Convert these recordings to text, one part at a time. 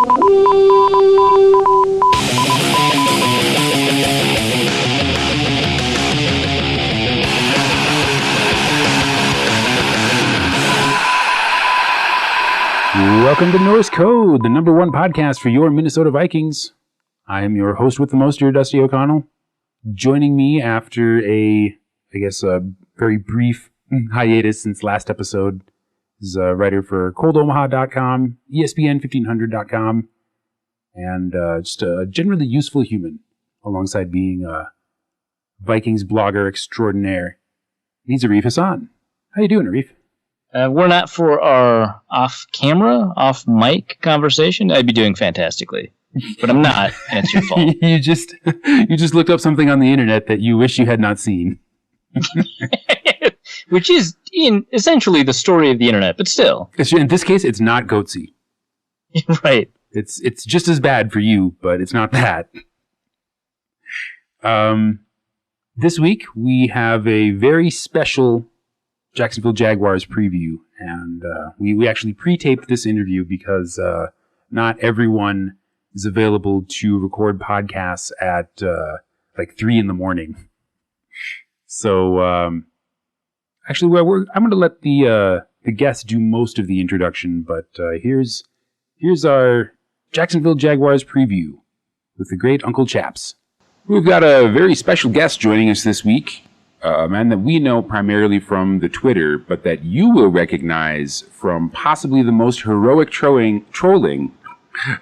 Welcome to Norse Code, the #1 podcast for your Minnesota Vikings. I am your host with the most, your Dusty O'Connell. Joining me after a very brief hiatus since last episode is a writer for coldomaha.com, ESPN1500.com, and just a generally useful human, alongside being a Vikings blogger extraordinaire. He's Arif Hassan. How you doing, Arif? Were not for our off-camera, off-mic conversation, I'd be doing fantastically. But I'm not, and it's your fault. you just looked up something on the internet that you wish you had not seen. Which is essentially the story of the internet, but still. In this case, it's not Goatsy. Right. It's just as bad for you, but it's not that. This week, we have a very special Jacksonville Jaguars preview, and we actually pre-taped this interview because not everyone is available to record podcasts at 3 in the morning. So actually, I'm going to let the guest do most of the introduction, but here's our Jacksonville Jaguars preview with the great Uncle Chaps. We've got a very special guest joining us this week. A man that we know primarily from the Twitter, but that you will recognize from possibly the most heroic trolling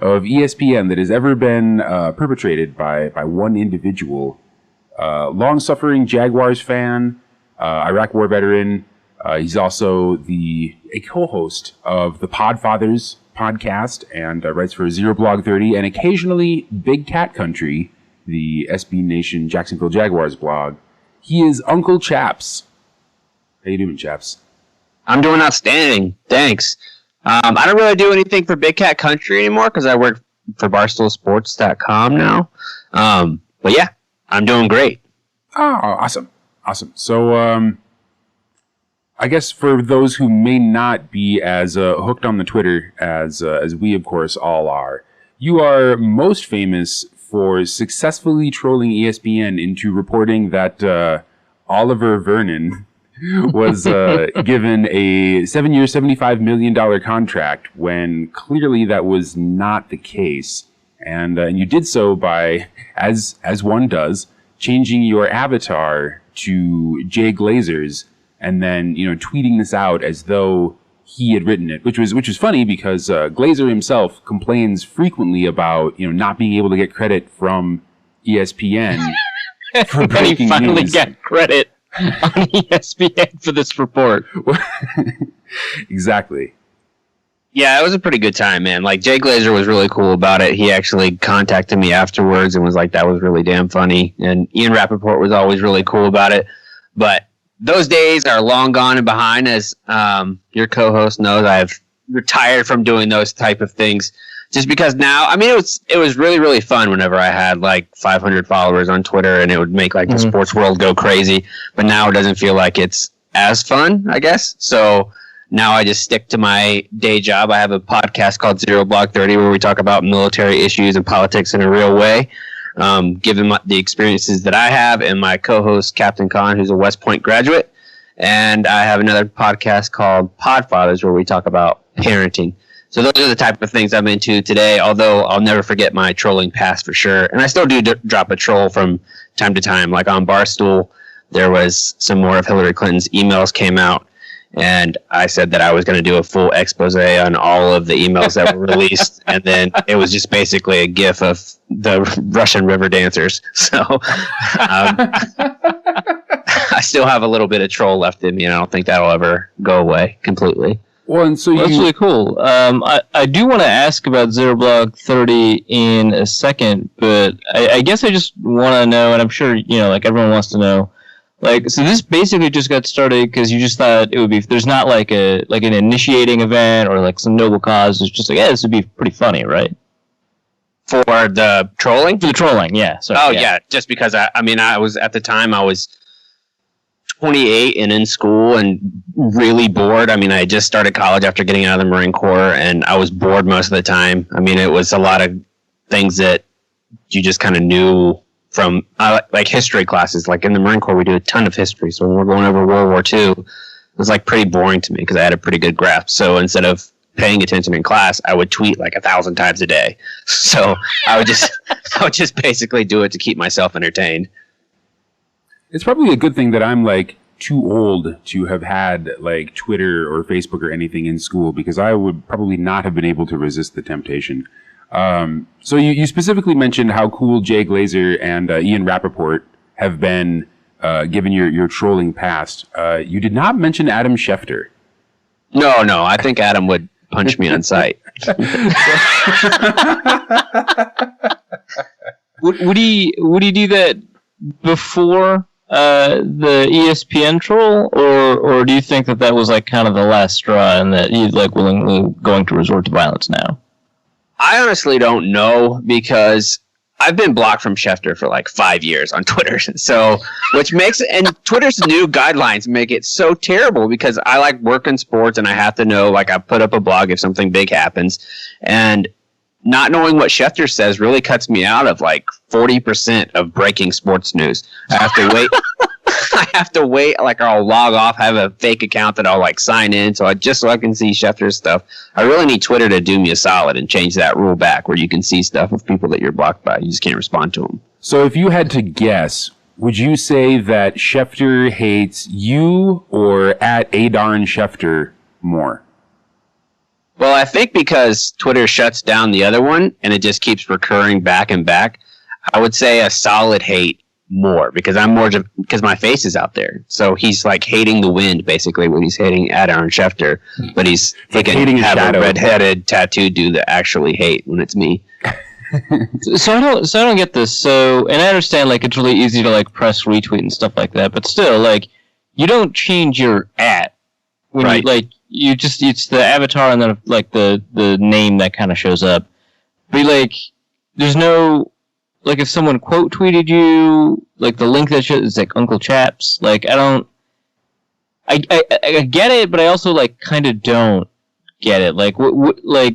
of ESPN that has ever been perpetrated by one individual. Long-suffering Jaguars fan, Iraq War veteran. He's also a co-host of the Podfathers podcast and writes for Zero Blog 30 and occasionally Big Cat Country, the SB Nation Jacksonville Jaguars blog. He is Uncle Chaps. How you doing, Chaps? I'm doing outstanding. Thanks. I don't really do anything for Big Cat Country anymore because I work for BarstoolSports.com now. But yeah, I'm doing great. Oh, awesome. So, I guess for those who may not be as hooked on the Twitter as we, of course, all are, you are most famous for successfully trolling ESPN into reporting that Oliver Vernon was given a 7-year, $75 million contract when clearly that was not the case. And you did so by, as one does, changing your avatar to Jay Glazer's and then, tweeting this out as though he had written it, which was funny because Glazer himself complains frequently about not being able to get credit from ESPN for breaking news. And he finally news. got credit on ESPN for this report. Exactly. Yeah, it was a pretty good time, man. Like, Jay Glazer was really cool about it. He actually contacted me afterwards and was like, that was really damn funny. And Ian Rappaport was always really cool about it. But those days are long gone and behind, as your co-host knows. I've retired from doing those type of things just because now, it was really, really fun whenever I had like 500 followers on Twitter and it would make like the sports world go crazy. But now it doesn't feel like it's as fun, I guess. So now I just stick to my day job. I have a podcast called Zero Blog 30 where we talk about military issues and politics in a real way. Given the experiences that I have, and my co-host Captain Khan, who's a West Point graduate, and I have another podcast called Podfathers where we talk about parenting. So those are the type of things I'm into today, although I'll never forget my trolling past for sure. And I still do drop a troll from time to time. Like on Barstool, there was some more of Hillary Clinton's emails came out, and I said that I was going to do a full expose on all of the emails that were released, and then it was just basically a gif of the Russian river dancers. So I still have a little bit of troll left in me, and I don't think that'll ever go away completely. Well, and so that's really cool. I do want to ask about Zero Blog 30 in a second, but I guess I just want to know, and I'm sure everyone wants to know. So this basically just got started because you just thought it would be. There's not like an initiating event or like some noble cause. It's just this would be pretty funny, right? For the trolling? For the trolling, yeah. Yeah. Just because I was at the time I was 28 and in school and really bored. I mean, I just started college after getting out of the Marine Corps, and I was bored most of the time. I mean, it was a lot of things that you just kind of knew from like history classes. Like in the Marine Corps, we do a ton of history. So when we're going over World War II, it was like pretty boring to me because I had a pretty good grasp. So instead of paying attention in class, I would tweet like 1,000 times a day. So I would just basically do it to keep myself entertained. It's probably a good thing that I'm like too old to have had like Twitter or Facebook or anything in school, because I would probably not have been able to resist the temptation. So you specifically mentioned how cool Jay Glazer and Ian Rappaport have been given your trolling past. You did not mention Adam Schefter. No, I think Adam would punch me on sight. Would he do that before the ESPN troll, or do you think that was like kind of the last straw and that he's like willingly going to resort to violence now? I honestly don't know, because I've been blocked from Schefter for like 5 years on Twitter. So, and Twitter's new guidelines make it so terrible, because I like work in sports and I have to know, like I put up a blog if something big happens, and not knowing what Schefter says really cuts me out of like 40% of breaking sports news. I have to wait. I have to wait. Like I'll log off, have a fake account that I'll like sign in so I can see Schefter's stuff. I really need Twitter to do me a solid and change that rule back where you can see stuff of people that you're blocked by. You just can't respond to them. So if you had to guess, would you say that Schefter hates you or at Adarn Schefter more? Well, I think because Twitter shuts down the other one and it just keeps recurring back and back, I would say a solid hate more, because because my face is out there. So he's like hating the wind basically when he's hating Aaron Schefter, but he's like hating have a redheaded tattooed dude that actually hate when it's me. So I don't get this. So, and I understand like it's really easy to like press retweet and stuff like that, but still like you don't change your @ when right. you like you just it's the avatar and then like the name that kind of shows up. But like there's no like if someone quote tweeted you, like the link that shows is like Uncle Chaps. Like I get it, but I also like kind of don't get it. Like why?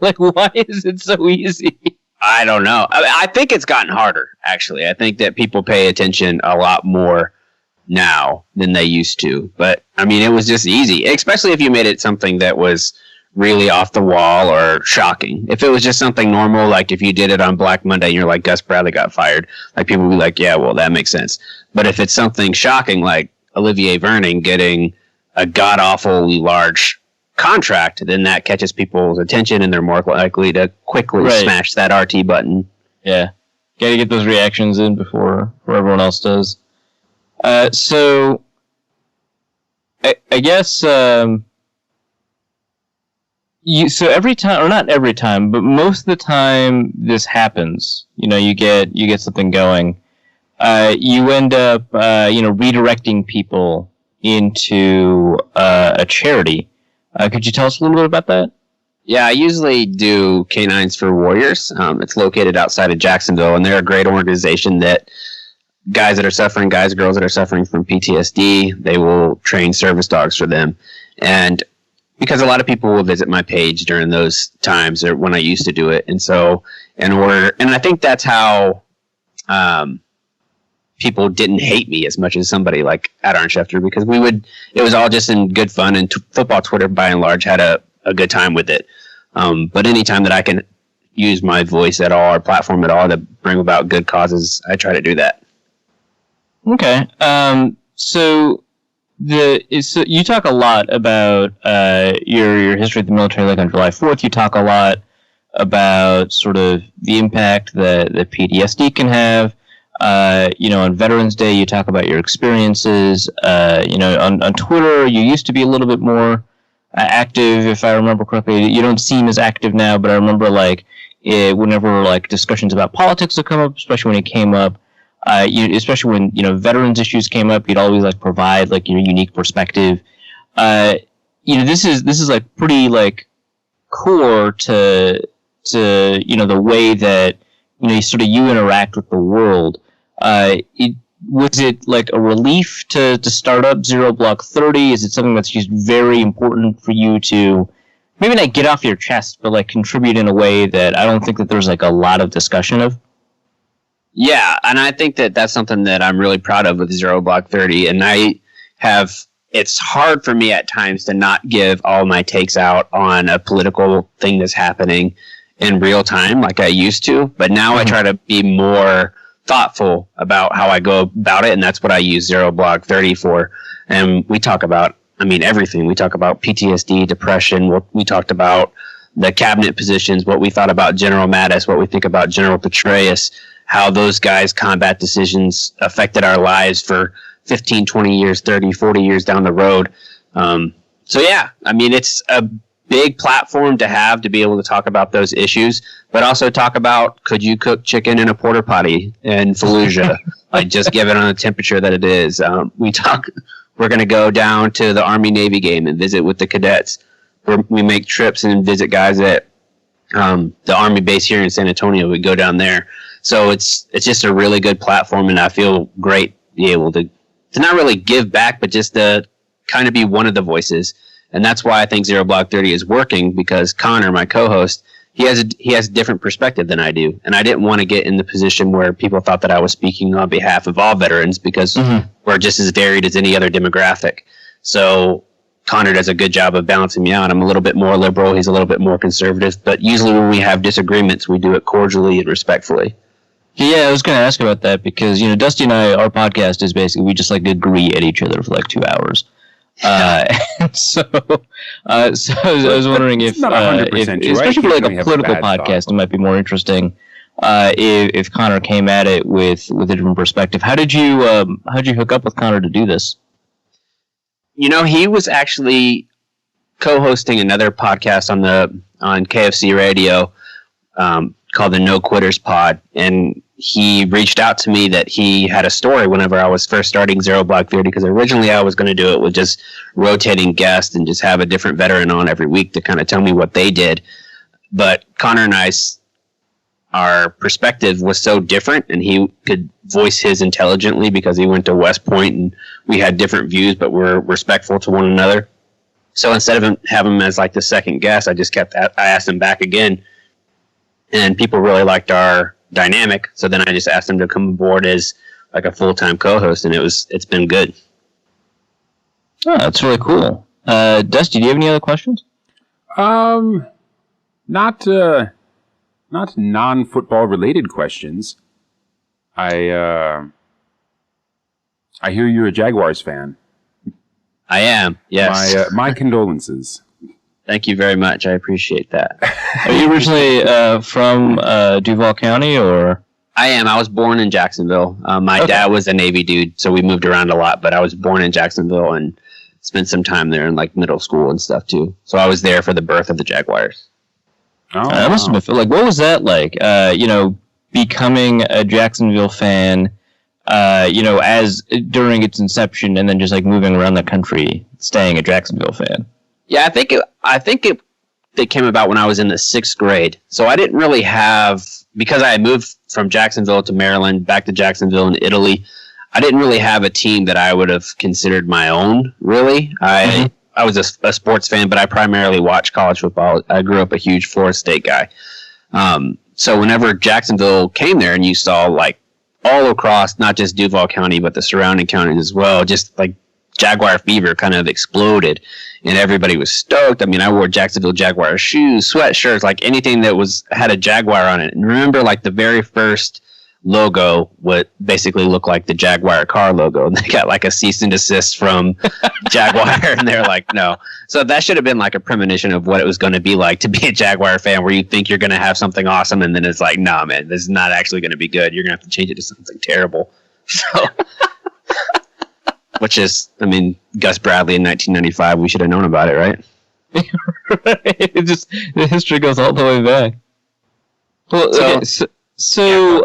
Like why is it so easy? I don't know. I think it's gotten harder. Actually, I think that people pay attention a lot more now than they used to. But I mean, it was just easy, especially if you made it something that was really off the wall or shocking. If it was just something normal, like if you did it on Black Monday and you're like, Gus Bradley got fired, like people would be like, yeah, well, that makes sense. But if it's something shocking, like Olivier Vernon getting a god-awfully large contract, then that catches people's attention and they're more likely to quickly smash that RT button. Yeah. Gotta get those reactions in before everyone else does. So, I guess, so every time, or not every time, but most of the time this happens, you get something going, you end up, redirecting people into, a charity. Could you tell us a little bit about that? Yeah, I usually do Canines for Warriors. It's located outside of Jacksonville, and they're a great organization that guys and girls that are suffering from PTSD, they will train service dogs for them. And because a lot of people will visit my page during those times or when I used to do it. And so and I think that's how people didn't hate me as much as somebody like Aaron Schefter, because it was all just in good fun, and football Twitter by and large had a good time with it. But anytime that I can use my voice at all or platform at all to bring about good causes, I try to do that. Okay. So you talk a lot about your history of the military, like on July 4th. You talk a lot about sort of the impact that PTSD can have. On Veterans Day, you talk about your experiences. On Twitter, you used to be a little bit more active, if I remember correctly. You don't seem as active now, but I remember whenever like discussions about politics would come up, especially when it came up. Especially when veterans issues came up, you'd always like provide like your unique perspective. This is like pretty like core to the way that you interact with the world. was it like a relief to start up Zero Block 30? Is it something that's just very important for you to maybe not get off your chest, but like contribute in a way that I don't think that there's like a lot of discussion of? Yeah, and I think that that's something that I'm really proud of with Zero Block 30, and it's hard for me at times to not give all my takes out on a political thing that's happening in real time like I used to, but now I try to be more thoughtful about how I go about it, and that's what I use Zero Block 30 for. And we talk about, everything. We talk about PTSD, depression, we talked about the cabinet positions, what we thought about General Mattis, what we think about General Petraeus, how those guys' combat decisions affected our lives for 15, 20 years, 30, 40 years down the road. So yeah, it's a big platform to have to be able to talk about those issues, but also talk about, could you cook chicken in a porta potty in Fallujah? Like, just give it on the temperature that it is. We're going to go down to the Army-Navy game and visit with the cadets. We make trips and visit guys at the Army base here in San Antonio. We go down there. So it's just a really good platform, and I feel great to be able to not really give back, but just to kind of be one of the voices. And that's why I think Zero Block 30 is working, because Connor, my co-host, he has a different perspective than I do. And I didn't want to get in the position where people thought that I was speaking on behalf of all veterans, because we're just as varied as any other demographic. So Connor does a good job of balancing me out. I'm a little bit more liberal. He's a little bit more conservative. But usually when we have disagreements, we do it cordially and respectfully. Yeah, I was going to ask about that because, Dusty and I, our podcast is basically, we just like to agree at each other for like 2 hours. So I was wondering if especially for like a political podcast, it might be more interesting if Connor came at it with a different perspective. How'd you hook up with Connor to do this? He was actually co-hosting another podcast on KFC radio called the No Quitters Pod, and he reached out to me that he had a story whenever I was first starting Zero Block 30, because originally I was going to do it with just rotating guests and just have a different veteran on every week to kind of tell me what they did. But Connor and our perspective was so different, and he could voice his intelligently because he went to West Point, and we had different views, but we're respectful to one another. So instead of having him as like the second guest, I asked him back again, and people really liked our dynamic. So then I just asked him to come aboard as like a full-time co-host, and it's been good. Oh, that's really cool. Dusty, do you have any other questions? Not non-football related questions. I hear you're a Jaguars fan. I am, yes. My condolences. Thank you very much. I appreciate that. Are you originally from Duval County, or? I am. I was born in Jacksonville. My dad was a Navy dude, so we moved around a lot, but I was born in Jacksonville and spent some time there in like middle school and stuff too. So I was there for the birth of the Jaguars. Oh, that must have been like, what was that like? Becoming a Jacksonville fan, as during its inception, and then just like moving around the country, staying a Jacksonville fan. Yeah, I think it came about when I was in the 6th grade. So I didn't really have, because I had moved from Jacksonville to Maryland, back to Jacksonville and Italy, I didn't really have a team that I would have considered my own, really. I was a sports fan, but I primarily watched college football. I grew up a huge Florida State guy. So whenever Jacksonville came there, and you saw like all across, not just Duval County, but the surrounding counties as well, just like Jaguar fever kind of exploded, and everybody was stoked. I wore Jacksonville Jaguar shoes, sweatshirts, like anything that had a Jaguar on it. And remember, like the very first logo would basically look like the Jaguar car logo, and they got like a cease and desist from Jaguar, and they're like, no. So that should have been like a premonition of what it was going to be like to be a Jaguar fan, where you think you're going to have something awesome, and then it's like, nah, man, this is not actually going to be good. You're going to have to change it to something terrible. So. Which is, Gus Bradley in 1995. We should have known about it, right? The history goes all the way back. Well, so it's so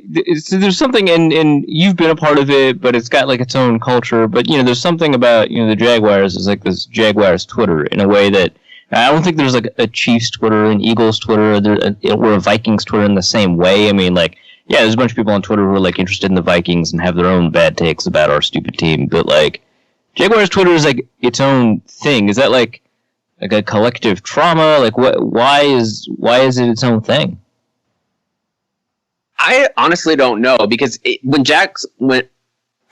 there's something, and you've been a part of it, but it's got like its own culture. But there's something about the Jaguars is like this Jaguars Twitter in a way that I don't think there's like a Chiefs Twitter, an Eagles Twitter, or a Vikings Twitter in the same way. yeah, there's a bunch of people on Twitter who are like interested in the Vikings and have their own bad takes about our stupid team. But like, Jaguars Twitter is like its own thing. Is that like a collective trauma? Like, what? Why is it its own thing? I honestly don't know, because when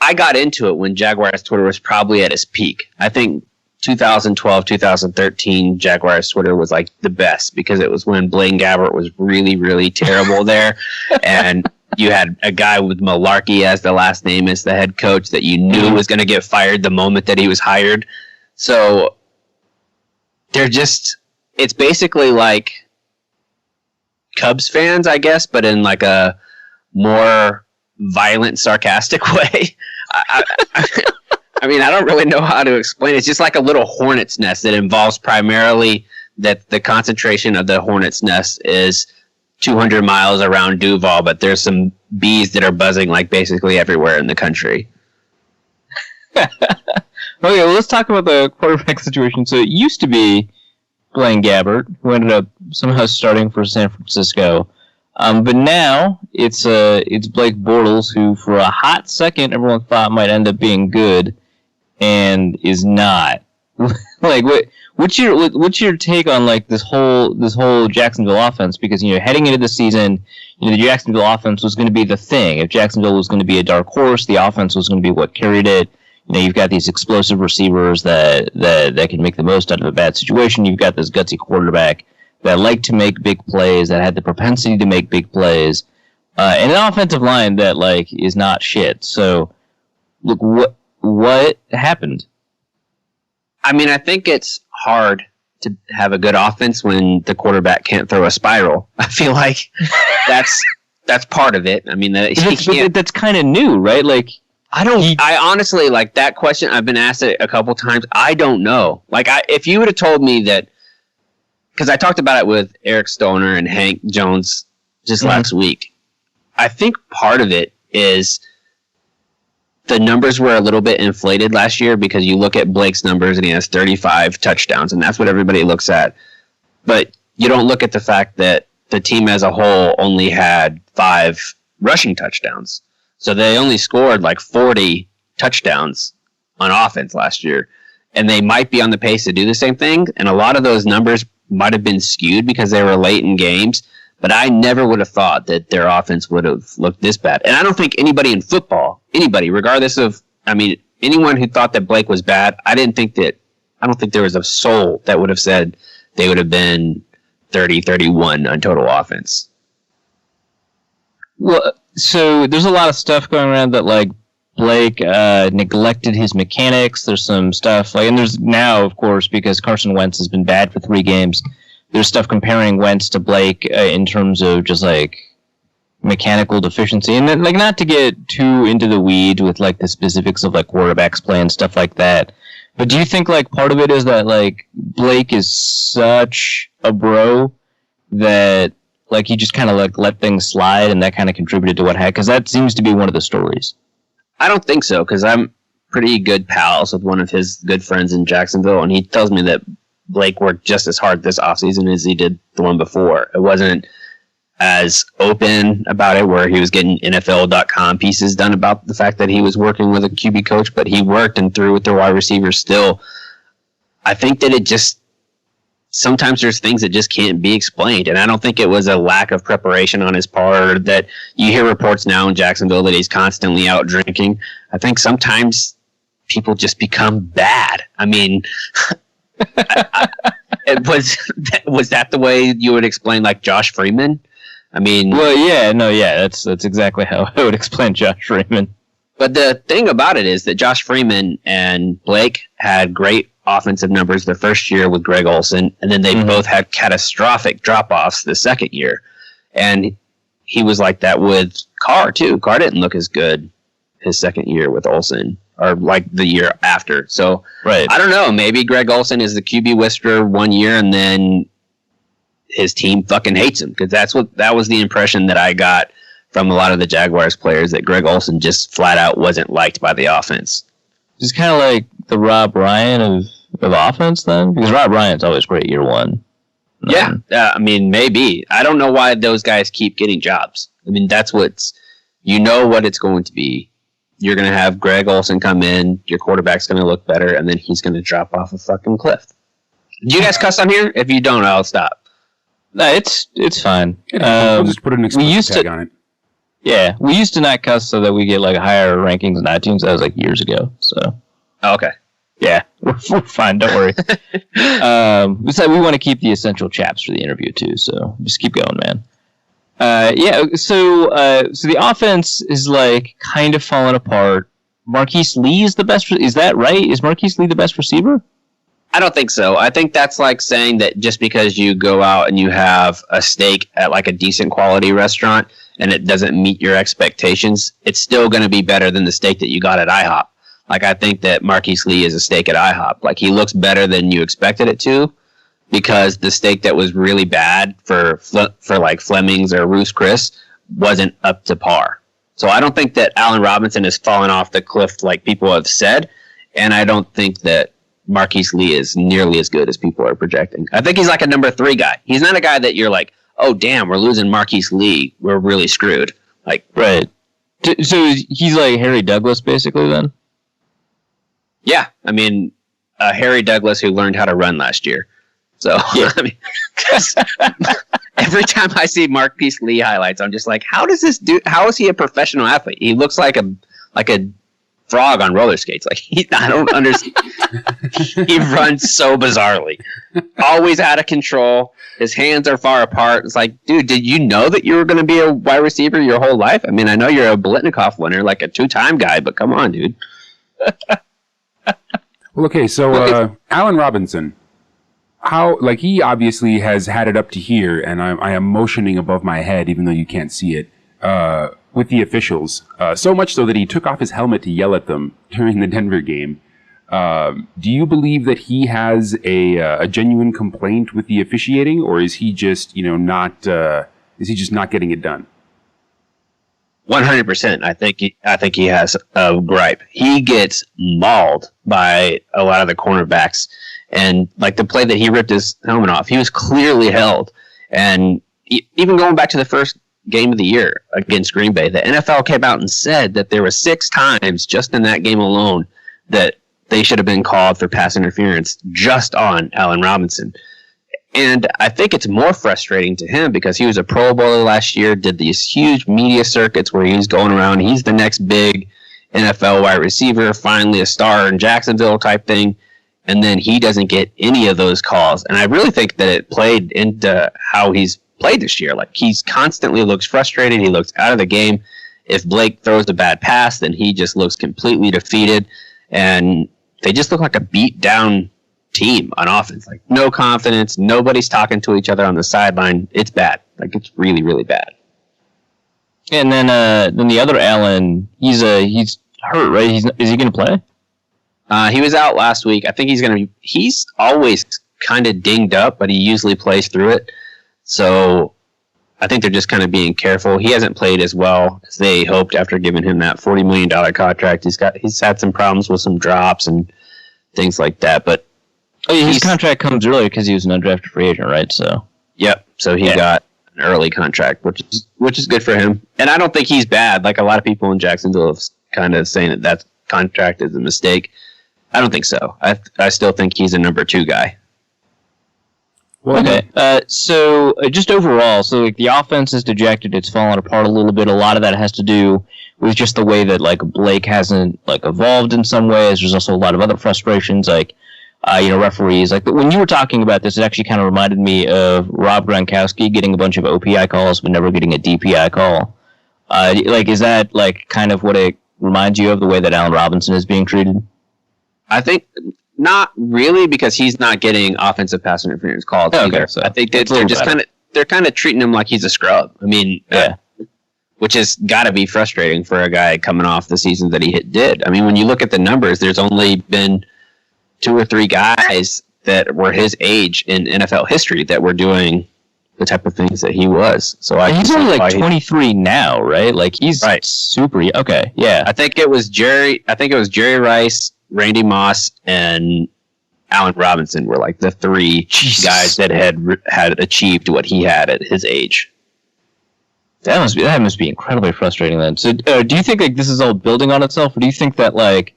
I got into it when Jaguars Twitter was probably at its peak. I think 2012, 2013 Jaguars Twitter was like the best, because it was when Blaine Gabbert was really, really terrible there. And you had a guy with Malarkey as the last name as the head coach that you knew was going to get fired the moment that he was hired. So it's basically like Cubs fans, I guess, but in like a more violent, sarcastic way. I mean, I don't really know how to explain it. It's just like a little hornet's nest that involves primarily that the concentration of the hornet's nest is 200 miles around Duval, but there's some bees that are buzzing like basically everywhere in the country. Okay, well, let's talk about the quarterback situation. So it used to be Blaine Gabbert, who ended up somehow starting for San Francisco. But now it's Blake Bortles, who for a hot second everyone thought might end up being good, and is not. Like, what's your take on like this whole Jacksonville offense? Because heading into the season, the Jacksonville offense was going to be the thing. If Jacksonville was going to be a dark horse, the offense was going to be what carried it. You've got these explosive receivers that can make the most out of a bad situation. You've got this gutsy quarterback that liked to make big plays, that had the propensity to make big plays, and an offensive line that like is not shit. So, look, what happened? I mean, I think it's hard to have a good offense when the quarterback can't throw a spiral. I feel like that's part of it. I mean, that's kind of new, right? Like, I honestly, like, that question, I've been asked it a couple times. I don't know. Like, if you would have told me that, because I talked about it with Eric Stoner and Hank Jones just last week. I think part of it is the numbers were a little bit inflated last year, because you look at Blake's numbers and he has 35 touchdowns, and that's what everybody looks at. But you don't look at the fact that the team as a whole only had 5 rushing touchdowns. So they only scored like 40 touchdowns on offense last year. And they might be on the pace to do the same thing. And a lot of those numbers might have been skewed because they were late in games. But I never would have thought that their offense would have looked this bad. And I don't think anybody in football, regardless of, anyone who thought that Blake was bad, I don't think there was a soul that would have said they would have been 30-31 on total offense. Well, so there's a lot of stuff going around that like Blake neglected his mechanics. There's some stuff and there's now, of course, because Carson Wentz has been bad for 3 games. There's stuff comparing Wentz to Blake in terms of just like mechanical deficiency, and then, like, not to get too into the weeds with like the specifics of like quarterbacks play and stuff like that. But do you think like part of it is that like Blake is such a bro that like he just kind of like let things slide, and that kind of contributed to what happened? Because that seems to be one of the stories. I don't think so, because I'm pretty good pals with one of his good friends in Jacksonville, and he tells me that Blake worked just as hard this offseason as he did the one before. It wasn't as open about it, where he was getting NFL.com pieces done about the fact that he was working with a QB coach, but he worked and threw with the wide receivers still. I think that it just, sometimes there's things that just can't be explained, and I don't think it was a lack of preparation on his part, or that you hear reports now in Jacksonville that he's constantly out drinking. I think sometimes people just become bad. I mean, was that the way you would explain like Josh Freeman? I mean, that's exactly how I would explain Josh Freeman. But the thing about it is that Josh Freeman and Blake had great offensive numbers the first year with Greg Olsen, and then they both had catastrophic drop-offs the second year. And he was like that with Carr, too. Carr didn't look as good his second year with Olsen, or like the year after. So, right. I don't know. Maybe Greg Olsen is the QB whisperer one year, and then his team fucking hates him, because that was the impression that I got from a lot of the Jaguars players, that Greg Olsen just flat out wasn't liked by the offense. It's kind of like the Rob Ryan of offense then, because Rob Ryan's always great year one. Yeah, I mean, maybe. I don't know why those guys keep getting jobs. I mean, that's what it's going to be. You're going to have Greg Olsen come in, your quarterback's going to look better, and then he's going to drop off a fucking cliff. Do you guys cuss on here? If you don't, I'll stop. No, it's fine. We'll just put an explicit tag on it. Yeah, we used to not cuss so that we get like higher rankings in iTunes. That was like years ago. So. Oh, okay. Yeah, we're fine. Don't worry. Besides, we want to keep the essential chaps for the interview too. So just keep going, man. So the offense is like kind of falling apart. Marquise Lee is the best. Is that right? Is Marquise Lee the best receiver? I don't think so. I think that's like saying that just because you go out and you have a steak at like a decent quality restaurant and it doesn't meet your expectations, it's still going to be better than the steak that you got at IHOP. Like, I think that Marquise Lee is a steak at IHOP. Like, he looks better than you expected it to because the steak that was really bad for like Fleming's or Ruth's Chris wasn't up to par. So I don't think that Allen Robinson has fallen off the cliff like people have said, and I don't think that Marquise Lee is nearly as good as people are projecting. I think he's like a number 3 guy. He's not a guy that you're like, oh, damn, we're losing Marquise Lee. We're really screwed. Like, right. So he's like Harry Douglas, basically, then? Yeah. I mean, Harry Douglas who learned how to run last year. So, yeah. I mean, every time I see Marquise Lee highlights, I'm just like, how is he a professional athlete? He looks like a frog on roller skates. Like, I don't understand. He runs so bizarrely. Always out of control. His hands are far apart. It's like, dude, did you know that you were going to be a wide receiver your whole life? I mean, I know you're a Biletnikoff winner, like a 2-time guy, but come on, dude. Well, okay, so Allen Robinson, he obviously has had it up to here, and I am motioning above my head, even though you can't see it, with the officials, so much so that he took off his helmet to yell at them during the Denver game. Do you believe that he has a genuine complaint with the officiating, or is he just, not getting it done? 100%. I think he has a gripe. He gets mauled by a lot of the cornerbacks, and like the play that he ripped his helmet off, he was clearly held. And even going back to the first game of the year against Green Bay, the NFL came out and said that there were 6 times just in that game alone that they should have been called for pass interference just on Allen Robinson. And I think it's more frustrating to him because he was a Pro Bowler last year, did these huge media circuits where he's going around. He's the next big NFL wide receiver, finally a star in Jacksonville type thing. And then he doesn't get any of those calls. And I really think that it played into how he's played this year. Like, he's constantly looks frustrated. He looks out of the game. If Blake throws a bad pass, then he just looks completely defeated. And they just look like a beat down team on offense. Like, no confidence. Nobody's talking to each other on the sideline. It's bad. Like, it's really, really bad. And then the other Allen, he's hurt, right? Is he going to play? He was out last week. I think he's always kind of dinged up, but he usually plays through it. So I think they're just kind of being careful. He hasn't played as well as they hoped after giving him that $40 million contract. He's had some problems with some drops and things like that. But his contract comes early because he was an undrafted free agent, right? So yep. So he got an early contract, which is good for him. And I don't think he's bad. Like, a lot of people in Jacksonville have kind of saying that contract is a mistake. I don't think so. I still think he's a number 2 guy. Well, okay. So just overall, so like the offense is dejected. It's fallen apart a little bit. A lot of that has to do with just the way that like Blake hasn't like evolved in some ways. There's also a lot of other frustrations, like referees. Like, but when you were talking about this, it actually kind of reminded me of Rob Gronkowski getting a bunch of OPI calls but never getting a DPI call. Like, is that like kind of what it reminds you of, the way that Allen Robinson is being treated? I think not really, because he's not getting offensive pass interference calls either. So I think they're just kind of treating him like he's a scrub. I mean, which has got to be frustrating for a guy coming off the season that he did. I mean, when you look at the numbers, there's only been 2 or 3 guys that were his age in NFL history that were doing the type of things that he was. So he's only like 23 now, right? Like, he's super. Okay, yeah. I think it was Jerry Rice, Randy Moss, and Allen Robinson were like the 3 guys that had achieved what he had at his age. That must be incredibly frustrating then. So, do you think like this is all building on itself, or do you think that like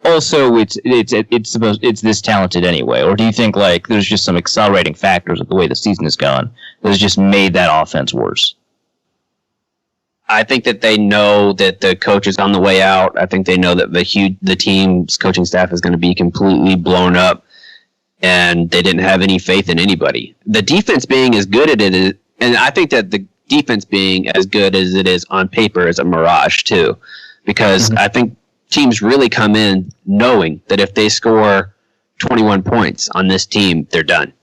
also it's this talented anyway, or do you think like there's just some accelerating factors of the way the season has gone that has just made that offense worse? I think that they know that the coach is on the way out. I think they know that the team's coaching staff is going to be completely blown up, and they didn't have any faith in anybody. The defense being as good as it is, and I think that the defense being as good as it is on paper is a mirage too, because I think teams really come in knowing that if they score 21 points on this team, they're done.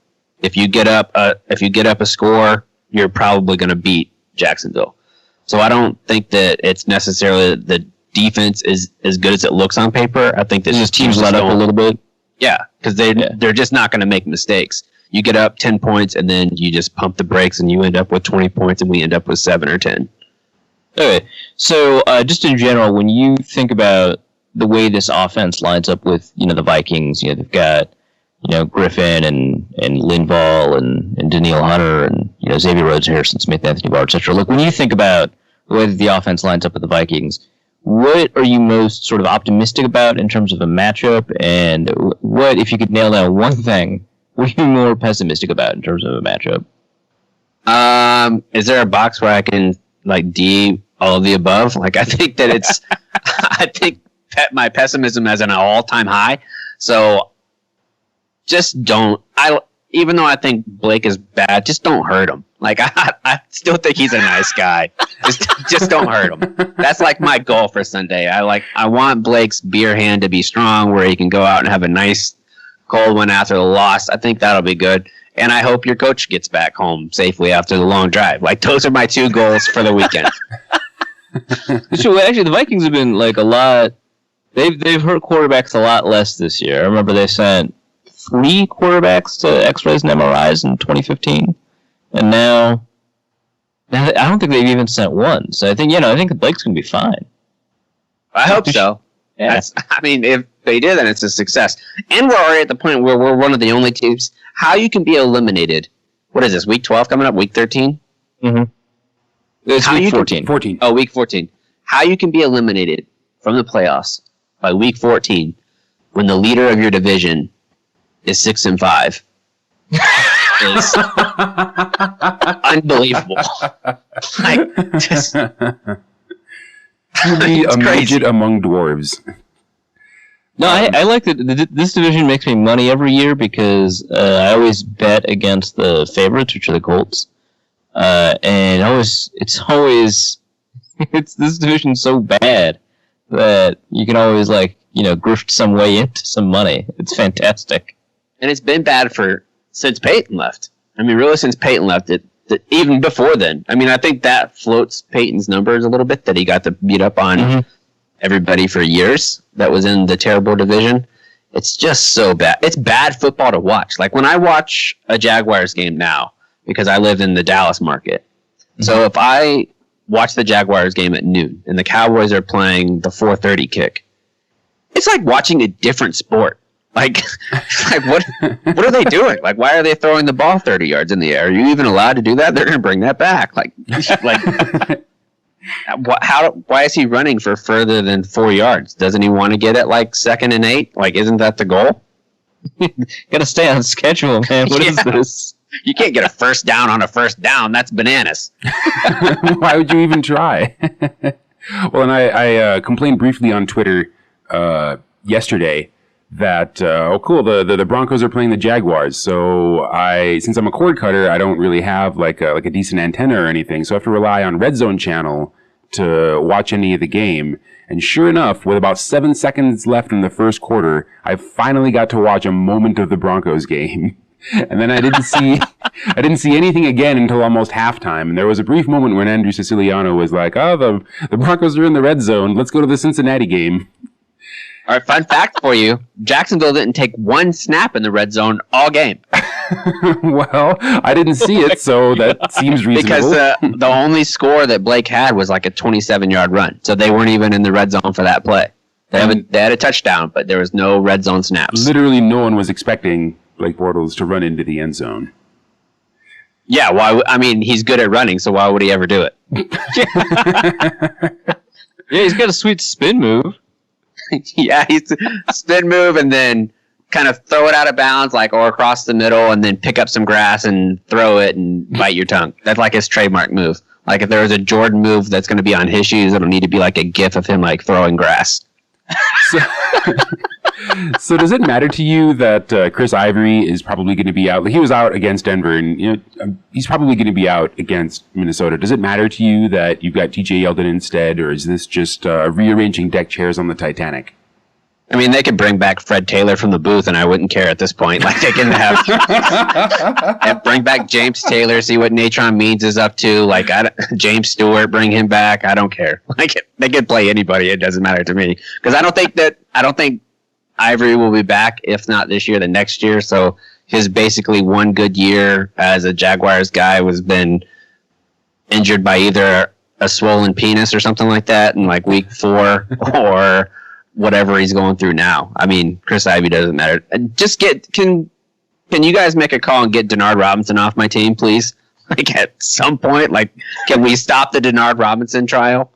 If you get up a score, you're probably going to beat Jacksonville. So I don't think that it's necessarily the defense is as good as it looks on paper. I think that just teams let up a little bit. Yeah, because they're just not going to make mistakes. You get up 10 points, and then you just pump the brakes, and you end up with 20 points, and we end up with 7 or 10. Okay, so just in general, when you think about the way this offense lines up with, the Vikings, they've got, Griffin and Linval and Daniil Hunter and, Xavier Rhodes, Harrison Smith, Anthony Barr, etc. Look, when you think about the way that the offense lines up with the Vikings, what are you most sort of optimistic about in terms of a matchup? And what, if you could nail down one thing, what are you more pessimistic about in terms of a matchup? Is there a box where I can D all of the above? I think that it's, I think my pessimism is at an all-time high. So just don't. Even though I think Blake is bad, just don't hurt him. I still think he's a nice guy. Just don't hurt him. That's my goal for Sunday. I want Blake's beer hand to be strong, where he can go out and have a nice cold one after the loss. I think that'll be good. And I hope your coach gets back home safely after the long drive. Those are my 2 goals for the weekend. So actually, the Vikings have been a lot. They've hurt quarterbacks a lot less this year. I remember they sent 3 quarterbacks to X-rays and MRIs in 2015, and now I don't think they've even sent one. So I think Blake's gonna be fine. I hope so. Yeah. If they did, then it's a success. And we're already at the point where we're one of the only teams. How you can be eliminated? What is this? Week 12 coming up? Week 13? Mm-hmm. It's week 14. 14. Oh, week 14. How you can be eliminated from the playoffs by week 14 when the leader of your division is 6-5 is unbelievable. Truly a midget among dwarves. No, I like that. This division makes me money every year because I always bet against the favorites, which are the Colts, and this division's so bad that you can always grift some way into some money. It's fantastic. And it's been bad since Peyton left. Really since Peyton left, even before then. I think that floats Peyton's numbers a little bit, that he got to beat up on everybody for years that was in the terrible division. It's just so bad. It's bad football to watch. When I watch a Jaguars game now, because I live in the Dallas market. So if I watch the Jaguars game at noon and the Cowboys are playing the 4:30 kick, it's like watching a different sport. What are they doing? Why are they throwing the ball 30 yards in the air? Are you even allowed to do that? They're going to bring that back. Why is he running for further than 4 yards? Doesn't he want to get it 2nd and 8? Isn't that the goal? Gotta stay on schedule, man. What is this? You can't get a first down on a first down. That's bananas. Why would you even try? Well, and I complained briefly on Twitter yesterday that the Broncos are playing the Jaguars. So since I'm a cord cutter, I don't really have a decent antenna or anything. So I have to rely on Red Zone channel to watch any of the game. And sure enough, with about 7 seconds left in the first quarter, I finally got to watch a moment of the Broncos game. And then I didn't see anything again until almost halftime. And there was a brief moment when Andrew Siciliano was like, "Oh, the Broncos are in the red zone. Let's go to the Cincinnati game." All right, fun fact for you. Jacksonville didn't take 1 snap in the red zone all game. Well, I didn't see it, so that seems reasonable. Because the only score that Blake had was a 27-yard run. So they weren't even in the red zone for that play. They had a touchdown, but there was no red zone snaps. Literally no one was expecting Blake Bortles to run into the end zone. Yeah, I mean, he's good at running, so why would he ever do it? Yeah, he's got a sweet spin move. Yeah, he's spin move and then kind of throw it out of bounds, like, or across the middle, and then pick up some grass and throw it and bite your tongue. That's like his trademark move. Like, if there was a Jordan move that's going to be on his shoes, it'll need to be like a gif of him, like, throwing grass. So does it matter to you that Chris Ivory is probably going to be out? He was out against Denver, and he's probably going to be out against Minnesota. Does it matter to you that you've got TJ Yeldon instead, or is this just rearranging deck chairs on the Titanic? I mean, they could bring back Fred Taylor from the booth, and I wouldn't care at this point. Like, they can have bring back James Taylor, see what Natron Means is up to. Like, James Stewart, bring him back. I don't care. Like, they could play anybody. It doesn't matter to me because I don't think Ivory will be back. If not this year, then next year. So his basically one good year as a Jaguars guy was been injured by either a swollen penis or something like that in like week 4 or whatever he's going through now. I mean, Chris Ivy doesn't matter. Just can you guys make a call and get Denard Robinson off my team, please? Like at some point, like, can we stop the Denard Robinson trial?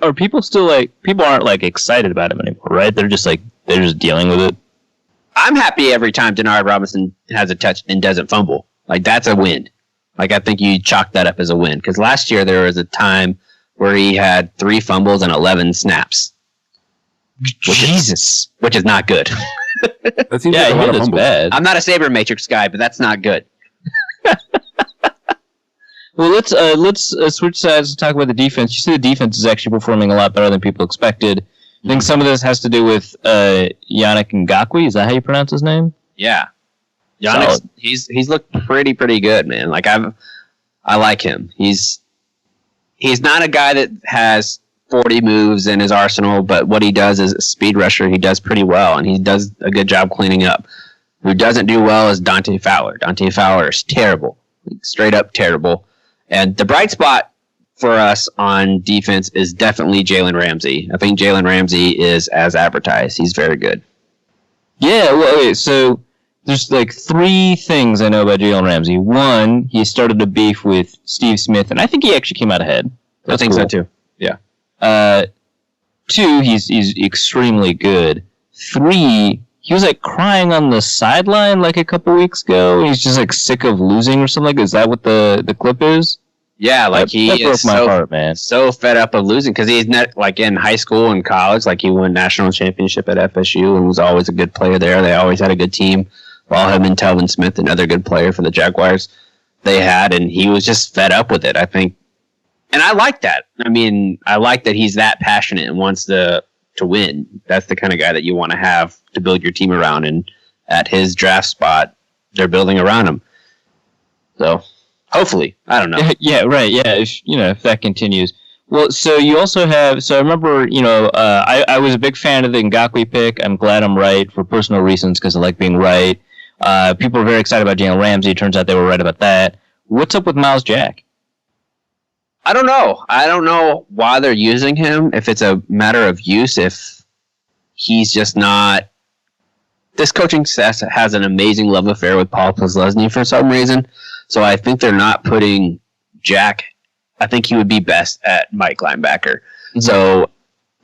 Are people still people aren't like excited about him anymore, right? They're just dealing with it. I'm happy every time Denard Robinson has a touch and doesn't fumble. Like, that's a win. Like, I think you chalk that up as a win because last year there was a time where he had 3 fumbles and 11 snaps. Which is not good. That seems like a lot of fumbles. Bad. I'm not a Saber Matrix guy, but that's not good. Well, let's switch sides and talk about the defense. You see the defense is actually performing a lot better than people expected. I think some of this has to do with Yannick Ngakoue. Is that how you pronounce his name? Yeah. Yannick, he's looked pretty good, man. Like, I like him. He's not a guy that has 40 moves in his arsenal, but what he does is a speed rusher. He does pretty well, and he does a good job cleaning up. Who doesn't do well is Dante Fowler. Dante Fowler is terrible. Straight up terrible. And the bright spot for us on defense is definitely Jalen Ramsey. I think Jalen Ramsey is as advertised. He's very good. Yeah, well, okay, so there's like 3 things I know about Jalen Ramsey. 1, he started a beef with Steve Smith, and I think he actually came out ahead. I think so too. Yeah. 2, he's extremely good. 3, he was like crying on the sideline like a couple weeks ago. He's just like sick of losing or something. Is that what the clip is? Yeah, like he is my heart, man. So fed up of losing because he's not like in high school and college. Like he won national championship at FSU and was always a good player there. They always had a good team. While him and Telvin Smith, another good player for the Jaguars, they had, and he was just fed up with it. I think. And I like that. I mean, I like that he's that passionate and wants to win. That's the kind of guy that you want to have to build your team around. And at his draft spot, they're building around him. So, hopefully. I don't know. Yeah, right. Yeah, if that continues. Well, so you also have... So I remember, I was a big fan of the Ngakoue pick. I'm glad I'm right for personal reasons because I like being right. People are very excited about Jalen Ramsey. Turns out they were right about that. What's up with Miles Jack? I don't know. I don't know why they're using him. If it's a matter of use, if he's just not. This coaching staff has an amazing love affair with Paul Posluszny for some reason. So I think they're not putting Jack. I think he would be best at Mike linebacker. Mm-hmm. So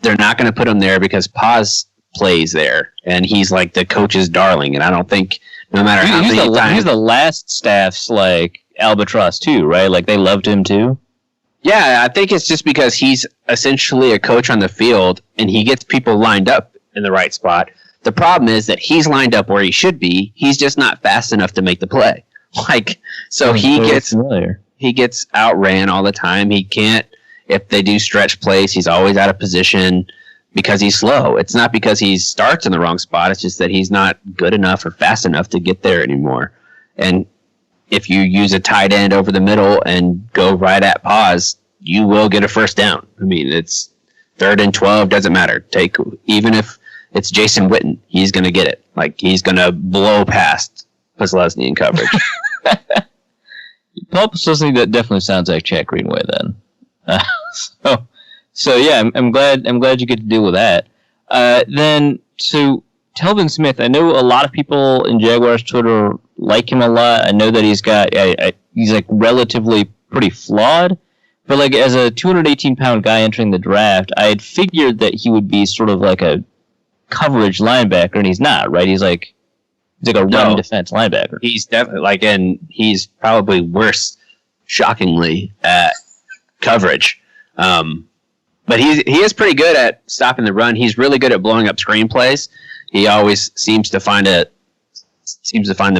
they're not going to put him there because Paz plays there, and he's like the coach's darling. And I don't think no matter how many times he's the last staff's like albatross too, right? Like they loved him too. Yeah, I think it's just because he's essentially a coach on the field and he gets people lined up in the right spot. The problem is that he's lined up where he should be. He's just not fast enough to make the play. He gets outran all the time. He can't, if they do stretch plays, he's always out of position because he's slow. It's not because he starts in the wrong spot. It's just that he's not good enough or fast enough to get there anymore. And if you use a tight end over the middle and go right at pause, you will get a first down. I mean, it's 3rd and 12, doesn't matter. Even if it's Jason Witten, he's going to get it. Like, he's going to blow past Posluszny in coverage. Paul Posluszny, that definitely sounds like Chad Greenway then. So yeah, I'm glad you get to deal with that. Then, so Telvin Smith, I know a lot of people in Jaguars Twitter like him a lot. I know that he's got, he's like relatively pretty flawed. But like as a 218-pound guy entering the draft, I had figured that he would be sort of like a coverage linebacker, and he's not, right? He's like a run defense linebacker. He's definitely and he's probably worse, shockingly, at coverage. But he is pretty good at stopping the run. He's really good at blowing up screenplays. He always seems to find the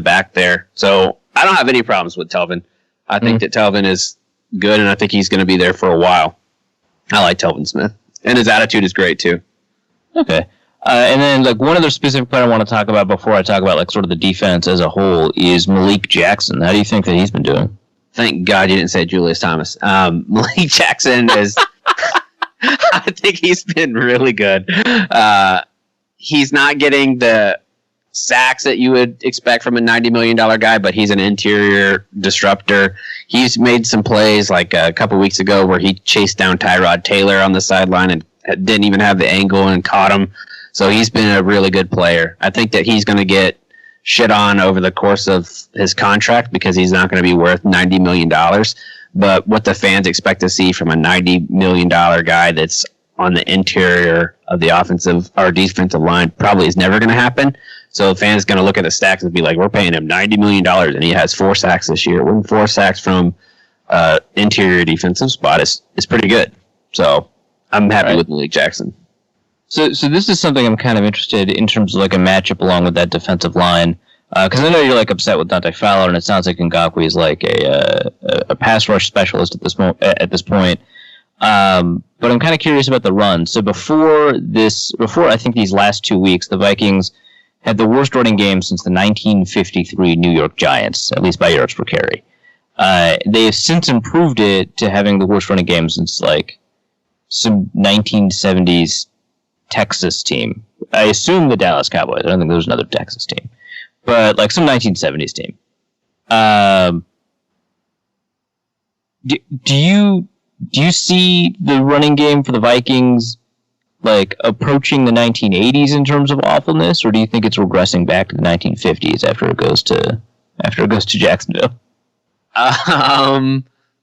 back there. So I don't have any problems with Telvin. I think that Telvin is good, and I think he's going to be there for a while. I like Telvin Smith, and his attitude is great too. Okay, and then like one other specific player I want to talk about before I talk about like sort of the defense as a whole is Malik Jackson. How do you think that he's been doing? Thank God you didn't say Julius Thomas. Malik Jackson is. I think he's been really good. He's not getting the sacks that you would expect from a $90 million guy, but he's an interior disruptor. He's made some plays like a couple weeks ago where he chased down Tyrod Taylor on the sideline and didn't even have the angle and caught him. So he's been a really good player. I think that he's going to get shit on over the course of his contract because he's not going to be worth $90 million. But what the fans expect to see from a $90 million guy that's on the interior of the offensive or defensive line probably is never going to happen. So fans going to look at the stacks and be like, we're paying him $90 million, and he has 4 sacks this year. Winning 4 sacks from interior defensive spot is pretty good. So I'm happy with Malik Jackson. So this is something I'm kind of interested in terms of like a matchup along with that defensive line. Because I know you're like upset with Dante Fowler, and it sounds like Ngakoue is like a pass rush specialist at this point. But I'm kind of curious about the run. So before I think these last 2 weeks, the Vikings had the worst running game since the 1953 New York Giants, at least by yards per carry. They have since improved it to having the worst running game since like some 1970s Texas team. I assume the Dallas Cowboys. I don't think there was another Texas team. But like some 1970s team. Do you see the running game for the Vikings like approaching the 1980s in terms of awfulness, or do you think it's regressing back to the 1950s after it goes to Jacksonville?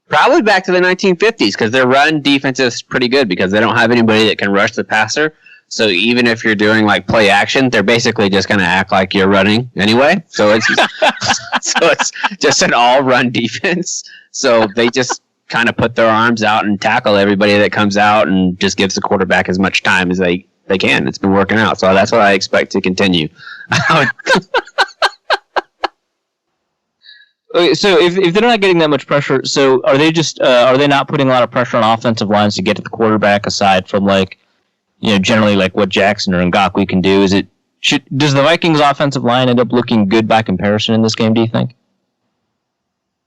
Probably back to the 1950s because their run defense is pretty good because they don't have anybody that can rush the passer. So even if you're doing like play action, they're basically just going to act like you're running anyway. So it's just an all run defense. So they just kind of put their arms out and tackle everybody that comes out and just gives the quarterback as much time as they can. It's been working out. So that's what I expect to continue. Okay, so if they're not getting that much pressure, so are they not putting a lot of pressure on offensive lines to get to the quarterback aside from like, you know, generally like what Jackson or Ngakoue can do? Does the Vikings offensive line end up looking good by comparison in this game, do you think?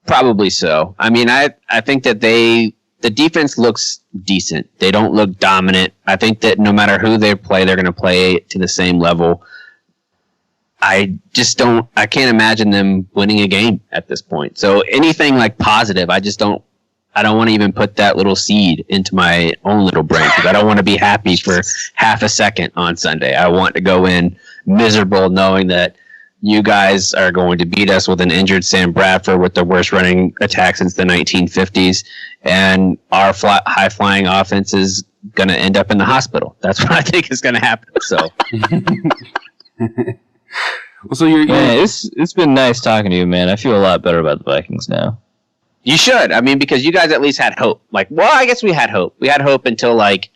Probably so. I mean, I think that the defense looks decent. They don't look dominant. I think that no matter who they play, they're going to play to the same level. I can't imagine them winning a game at this point. So anything like positive, I don't want to even put that little seed into my own little brain because I don't want to be happy for half a second on Sunday. I want to go in miserable knowing that you guys are going to beat us with an injured Sam Bradford with the worst running attack since the 1950s, and our high-flying offense is going to end up in the hospital. That's what I think is going to happen. So, well, so it's been nice talking to you, man. I feel a lot better about the Vikings now. You should. I mean, because you guys at least had hope. Like, well, I guess we had hope. We had hope until like,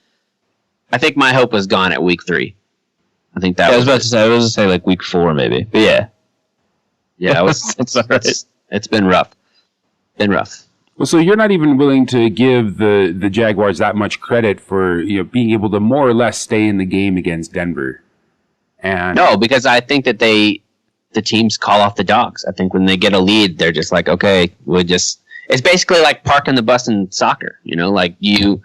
I think my hope was gone at week 3. I think that. I was about to say like week 4 maybe, but yeah. It's all right. It's been rough. Well, so you're not even willing to give the Jaguars that much credit for being able to more or less stay in the game against Denver. And no, because I think that the teams call off the dogs. I think when they get a lead, they're just like, okay, it's basically like parking the bus in soccer. Like you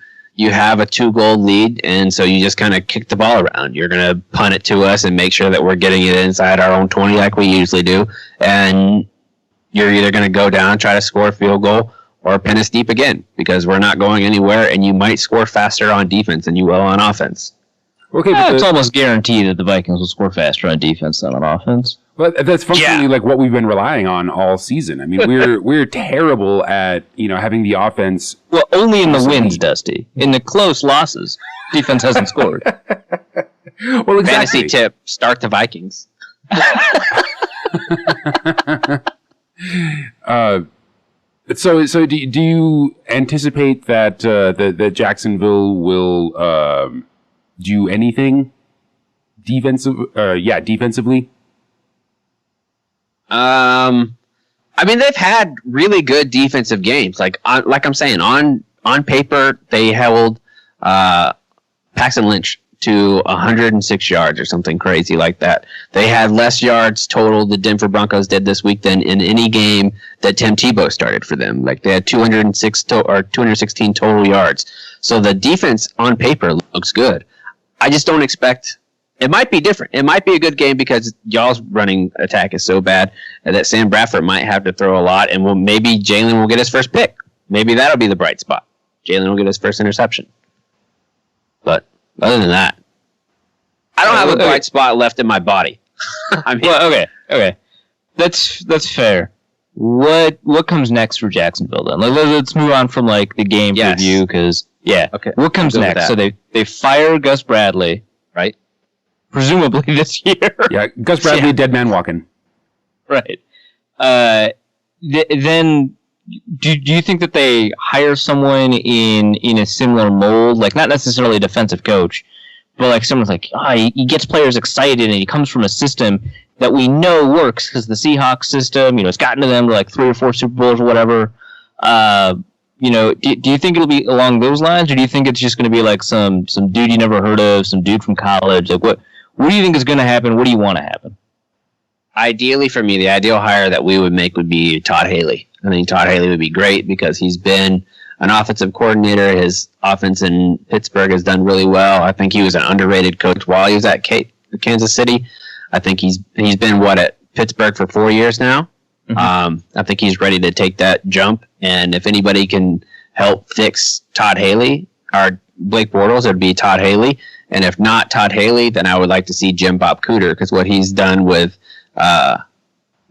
have a 2-goal lead, and so you just kind of kick the ball around. You're going to punt it to us and make sure that we're getting it inside our own 20 like we usually do. And you're either going to go down, try to score a field goal, or pin us deep again because we're not going anywhere, and you might score faster on defense than you will on offense. Okay, but it's almost guaranteed that the Vikings will score faster on defense than on offense. Well, that's functionally like what we've been relying on all season. I mean, we're terrible at having the offense. Well, only in the wins, Dusty. In the close losses, defense hasn't scored. Well, exactly. Fantasy tip: start the Vikings. So do you anticipate that that Jacksonville will do anything defensively? I mean, they've had really good defensive games. Like I'm saying, on paper, they held Paxton Lynch to 106 yards or something crazy like that. They had less yards total the Denver Broncos did this week than in any game that Tim Tebow started for them. Like they had 216 total yards. So the defense on paper looks good. I just don't expect. It might be different. It might be a good game because y'all's running attack is so bad that Sam Bradford might have to throw a lot, and maybe Jalen will get his first pick. Maybe that'll be the bright spot. Jalen will get his first interception. But other than that, I don't have a bright spot left in my body. I mean, well, okay, that's fair. What comes next for Jacksonville then? Let's move on from like the game review because okay. What comes next? So they fire Gus Bradley, right? Presumably this year. Yeah, Gus Bradley, dead man walking. Right. Then do you think that they hire someone in a similar mold, like not necessarily a defensive coach, but like someone's like, he gets players excited and he comes from a system that we know works because the Seahawks system, it's gotten to them to like 3 or 4 Super Bowls or whatever. Do you think it'll be along those lines, or do you think it's just going to be like some dude you never heard of, some dude from college? Like what do you think is going to happen? What do you want to happen? Ideally for me, the ideal hire that we would make would be Todd Haley. I think Todd Haley would be great because he's been an offensive coordinator. His offense in Pittsburgh has done really well. I think he was an underrated coach while he was at Kansas City. I think he's been at Pittsburgh for 4 years now. Mm-hmm. I think he's ready to take that jump. And if anybody can help fix Todd Haley or Blake Bortles, it would be Todd Haley. And if not Todd Haley, then I would like to see Jim Bob Cooter because what he's done with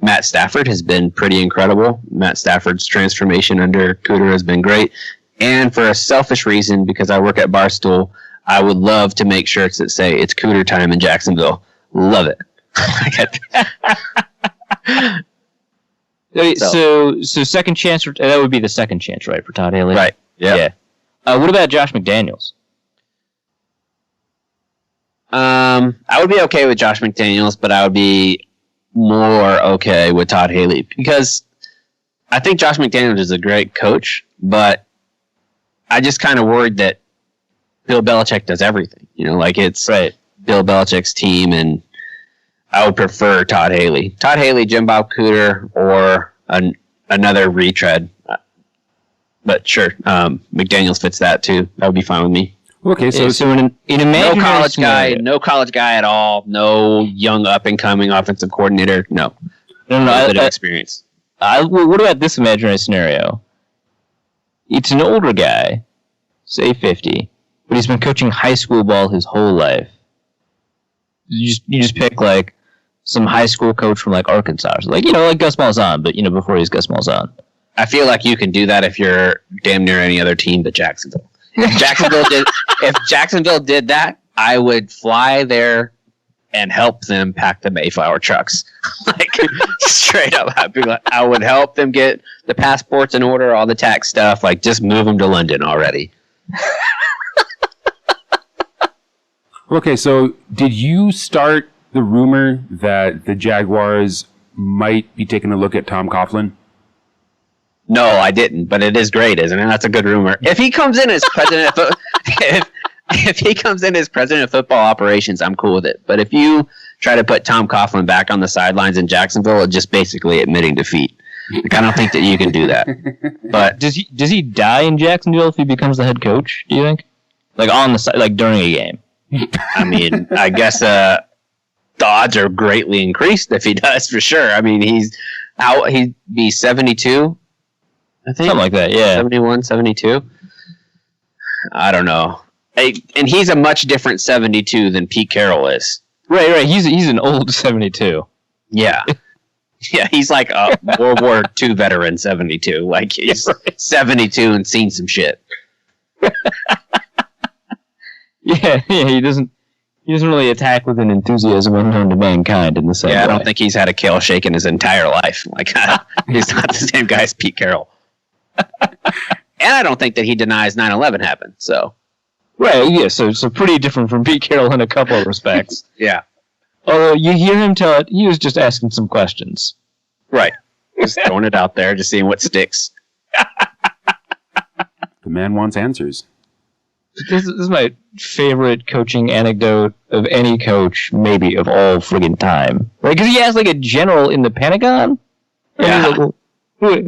Matt Stafford has been pretty incredible. Matt Stafford's transformation under Cooter has been great. And for a selfish reason, because I work at Barstool, I would love to make shirts that say it's Cooter time in Jacksonville. Love it. So second chance, that would be the second chance, right, for Todd Haley? Right. Yeah. What about Josh McDaniels? I would be okay with Josh McDaniels, but I would be more okay with Todd Haley because I think Josh McDaniels is a great coach, but I just kind of worried that Bill Belichick does everything. It's Bill Belichick's team, and I would prefer Todd Haley. Todd Haley, Jim Bob Cooter, or another retread. But sure, McDaniels fits that too. That would be fine with me. Okay, so in a no college guy at all, no young up and coming offensive coordinator, no experience. What about this imaginary scenario? It's an older guy, say 50, but he's been coaching high school ball his whole life. You just pick like some high school coach from like Arkansas, so like Gus Malzahn, but before he's Gus Malzahn. I feel like you can do that if you're damn near any other team but Jacksonville. If Jacksonville did that, I would fly there and help them pack the Mayflower trucks. Like straight up, I would help them get the passports in order, all the tax stuff. Like just move them to London already. Okay, so did you start the rumor that the Jaguars might be taking a look at Tom Coughlin? No, I didn't, but it is great, isn't it? That's a good rumor. If he comes in as president of if he comes in as president of football operations, I'm cool with it. But if you try to put Tom Coughlin back on the sidelines in Jacksonville, it's just basically admitting defeat. Like, I don't think that you can do that. But does he die in Jacksonville if he becomes the head coach? Do you think? Like on the side, like during a game? I mean, I guess the odds are greatly increased if he does for sure. I mean, he'd be 72. I think something like that, yeah. 71, 72. I don't know. And he's a much different 72 than Pete Carroll is. Right. He's an old 72. Yeah. Yeah, he's like a World War II veteran, 72. Like, he's 72 and seen some shit. Yeah, he doesn't really attack with an enthusiasm unknown to mankind in the same way. I don't think he's had a kale shake in his entire life. Like, he's not the same guy as Pete Carroll. And I don't think that he denies 9/11 happened, so. Right, yeah, so pretty different from Pete Carroll in a couple of respects. Yeah. Although you hear him tell it, he was just asking some questions. Right. Just throwing it out there, just seeing what sticks. The man wants answers. This is my favorite coaching anecdote of any coach, maybe of all friggin' time. Right? Because he asked like a general in the Pentagon. Yeah. Like, well,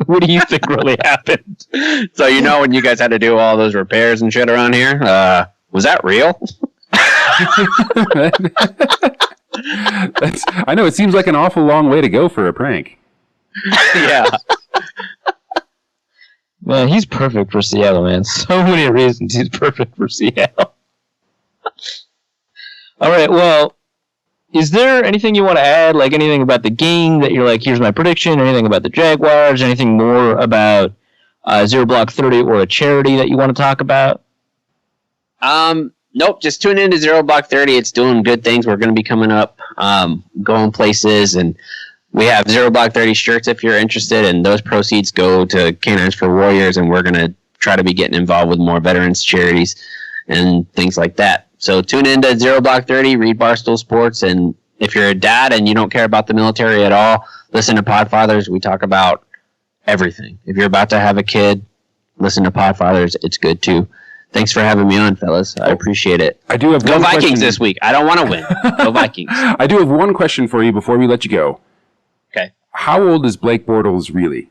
what do you think really happened? So when you guys had to do all those repairs and shit around here, was that real? I know, it seems like an awful long way to go for a prank. Yeah. Man, he's perfect for Seattle, man. So many reasons he's perfect for Seattle. All right, well, is there anything you want to add, like anything about the game that you're like, here's my prediction, anything about the Jaguars, anything more about Zero Block 30 or a charity that you want to talk about? Nope, just tune in to Zero Block 30. It's doing good things. We're going to be coming up, going places, and we have Zero Block 30 shirts if you're interested, and those proceeds go to Canines for Warriors, and we're going to try to be getting involved with more veterans charities and things like that. So tune in to Zero Block 30, read Barstool Sports, and if you're a dad and you don't care about the military at all, listen to Podfathers. We talk about everything. If you're about to have a kid, listen to Podfathers. It's good too. Thanks for having me on, fellas. I appreciate it. I do have Go one Vikings question. this week. I don't want to win. Go Vikings. I do have one question for you before we let you go. Okay. How old is Blake Bortles really?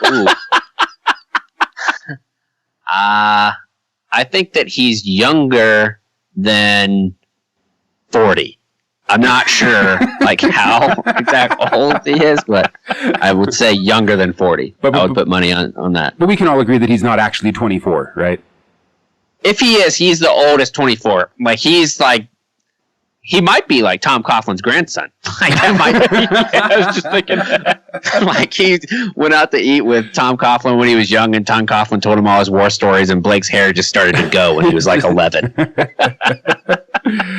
Ooh. I think that he's younger than 40. I'm not sure like how exact old he is, but I would say younger than 40. I would put money on that. But we can all agree that he's not actually 24, right? If he is, he's the oldest 24. Like he might be like Tom Coughlin's grandson. Like that might be. I was just thinking that. Like he went out to eat with Tom Coughlin when he was young, and Tom Coughlin told him all his war stories, and Blake's hair just started to go when he was like 11.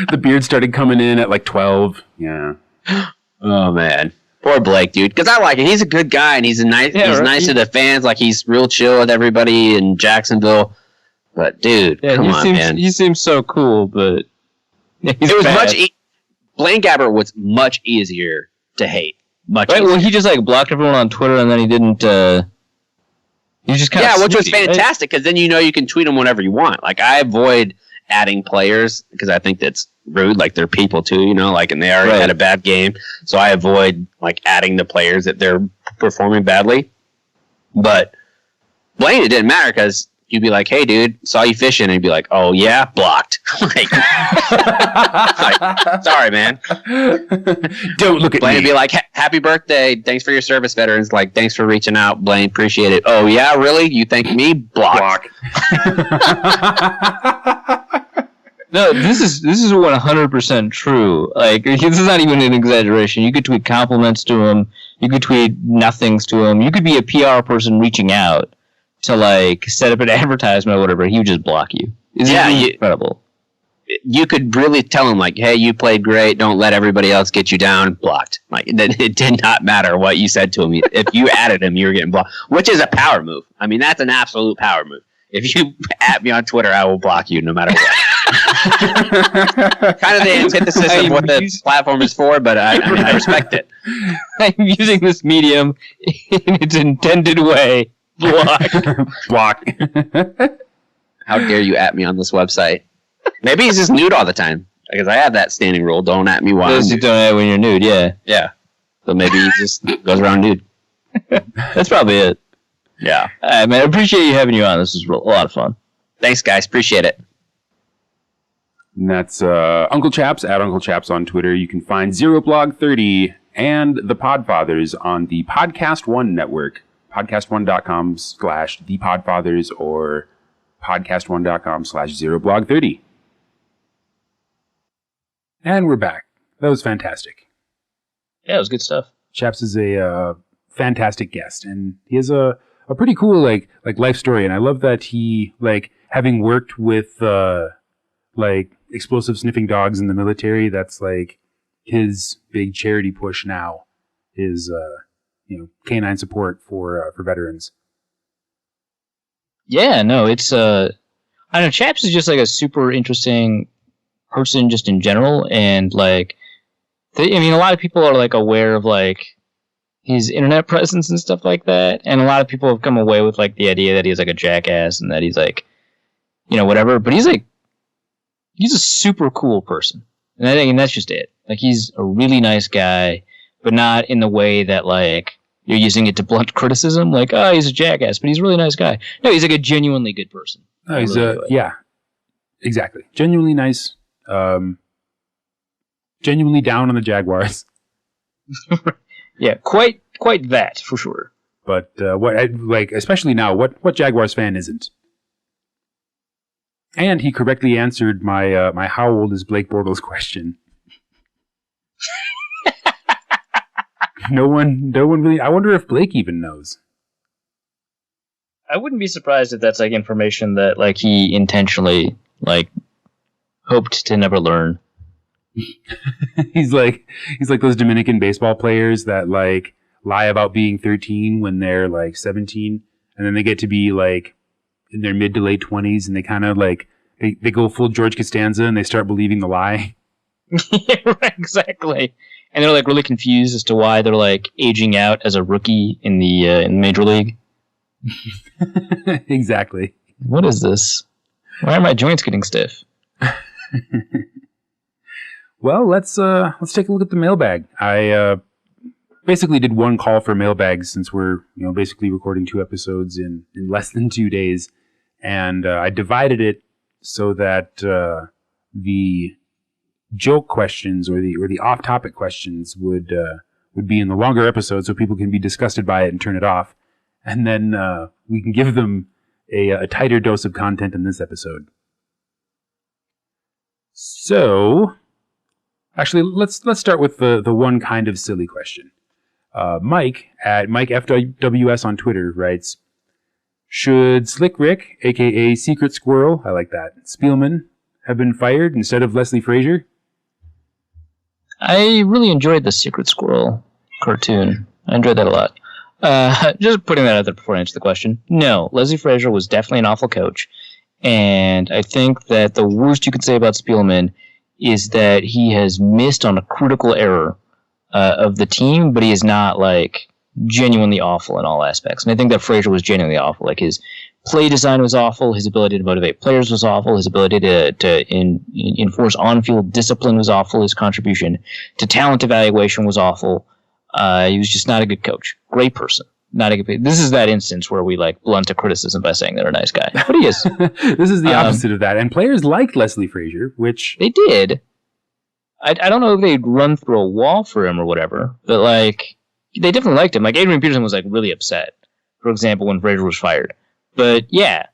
The beard started coming in at like 12. Yeah. Oh man, poor Blake, dude. Because I like him. He's a good guy, and he's nice to the fans. Like he's real chill with everybody in Jacksonville. But dude, come on, man. He seems so cool, but it was bad. Blaine Gabbert was much easier to hate. Easier. Well, he just like blocked everyone on Twitter, and then he didn't. He just kind of which was fantastic because then you can tweet them whenever you want. Like I avoid adding players because I think that's rude. Like they're people too, like, and they already had a bad game, so I avoid like adding the players that they're performing badly. But Blaine, it didn't matter because you'd be like, "Hey, dude, saw you fishing," and he'd be like, "Oh yeah, blocked." like, sorry, man. Don't look at Blaine me. would be like, "Happy birthday! Thanks for your service, veterans. Like, thanks for reaching out, Blaine. Appreciate it." Oh yeah, really? You thank me? Block. No, this is 100% true. Like, this is not even an exaggeration. You could tweet compliments to him. You could tweet nothings to him. You could be a PR person reaching out to like set up an advertisement or whatever. He would just block you. Incredible. You could really tell him like, "Hey, you played great. Don't let everybody else get you down." Blocked. Like it did not matter what you said to him. If you added him, you were getting blocked, which is a power move. I mean, that's an absolute power move. If you at me on Twitter, I will block you no matter what. Kind of the antithesis of what the platform is for, but I respect it. I'm using this medium in its intended way. Block. Block. How dare you at me on this website? Maybe he's just nude all the time. Because I have that standing rule. Don't at me while I'm nude. Don't at when you're nude, yeah. Yeah. So maybe he just goes around nude. That's probably it. Yeah. All right, man. I appreciate you having you on. This was a lot of fun. Thanks, guys. Appreciate it. And that's Uncle Chaps, at Uncle Chaps on Twitter. You can find ZeroBlog30 and the Podfathers on the Podcast One network. Podcast1.com/thepodfathers or podcast1.com/ZeroBlog30. And we're back. That was fantastic. Yeah, it was good stuff. Chaps is a fantastic guest, and he has a pretty cool like life story. And I love that he having worked with explosive sniffing dogs in the military. That's his big charity push now is canine support for veterans. Yeah, no, it's I don't know. Chaps is just a super interesting person just in general, and a lot of people are aware of his internet presence and stuff like that, and a lot of people have come away with the idea that he's a jackass and that he's whatever. But he's a super cool person, and I think that's just it. He's a really nice guy, but not in the way that you're using it to blunt criticism. He's a jackass, but he's a really nice guy. No, he's a genuinely good person. Oh, he's yeah, exactly. Genuinely nice. Genuinely down on the Jaguars. Yeah, quite that for sure. But especially now, what Jaguars fan isn't? And he correctly answered my how old is Blake Bortles question. No one really. I wonder if Blake even knows. I wouldn't be surprised if that's information that he intentionally hoped to never learn. he's like those Dominican baseball players that lie about being 13 when they're 17, and then they get to be in their mid to late 20s, and they kind of they go full George Costanza and they start believing the lie. Yeah, right, exactly. And they're really confused as to why they're aging out as a rookie in the major league. Exactly. What is this? Why are my joints getting stiff? Well, let's take a look at the mailbag. I basically did one call for mailbags since we're basically recording 2 episodes in less than 2 days, and I divided it so that the joke questions or the off-topic questions would be in the longer episode, so people can be disgusted by it and turn it off, and then we can give them a tighter dose of content in this episode. So, actually, let's start with the one kind of silly question. Mike at MikeFWS on Twitter writes, should Slick Rick, aka Secret Squirrel, I like that, Spielman, have been fired instead of Leslie Frazier? I really enjoyed the Secret Squirrel cartoon. I enjoyed that a lot. Just putting that out there before I answer the question. No, Leslie Frazier was definitely an awful coach. And I think that the worst you could say about Spielman is that he has missed on a critical error of the team, but he is not genuinely awful in all aspects. And I think that Frazier was genuinely awful. His play design was awful. His ability to motivate players was awful. His ability to enforce on-field discipline was awful. His contribution to talent evaluation was awful. He was just not a good coach. Great person. Not a good. This is that instance where we blunt a criticism by saying they're a nice guy. But he is. This is the opposite of that. And players liked Leslie Frazier, which they did. I don't know if they'd run through a wall for him or whatever, but they definitely liked him. Adrian Peterson was really upset, for example, when Frazier was fired. But yeah,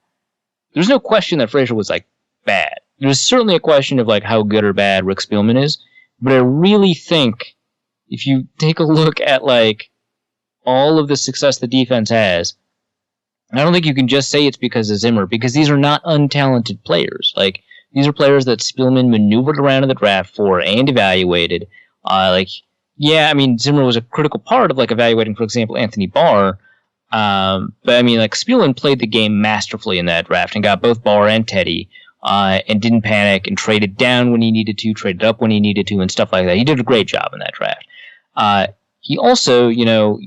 there's no question that Frazier was bad. There's certainly a question of how good or bad Rick Spielman is. But I really think if you take a look at all of the success the defense has, I don't think you can just say it's because of Zimmer, because these are not untalented players. These are players that Spielman maneuvered around in the draft for and evaluated. Zimmer was a critical part of evaluating, for example, Anthony Barr. But Spielman played the game masterfully in that draft and got both Barr and Teddy, and didn't panic and traded down when he needed to, traded up when he needed to, and stuff like that. He did a great job in that draft. He also,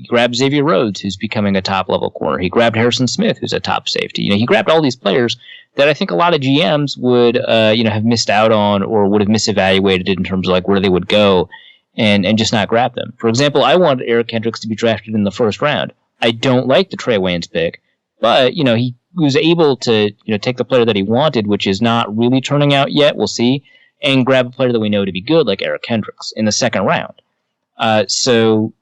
grabbed Xavier Rhodes, who's becoming a top-level corner. He grabbed Harrison Smith, who's a top safety. He grabbed all these players that I think a lot of GMs would, have missed out on or would have misevaluated in terms of where they would go and just not grab them. For example, I wanted Eric Hendricks to be drafted in the first round. I don't like the Trey Waynes pick, but, he was able to, take the player that he wanted, which is not really turning out yet, we'll see, and grab a player that we know to be good, like Eric Hendricks, in the second round. So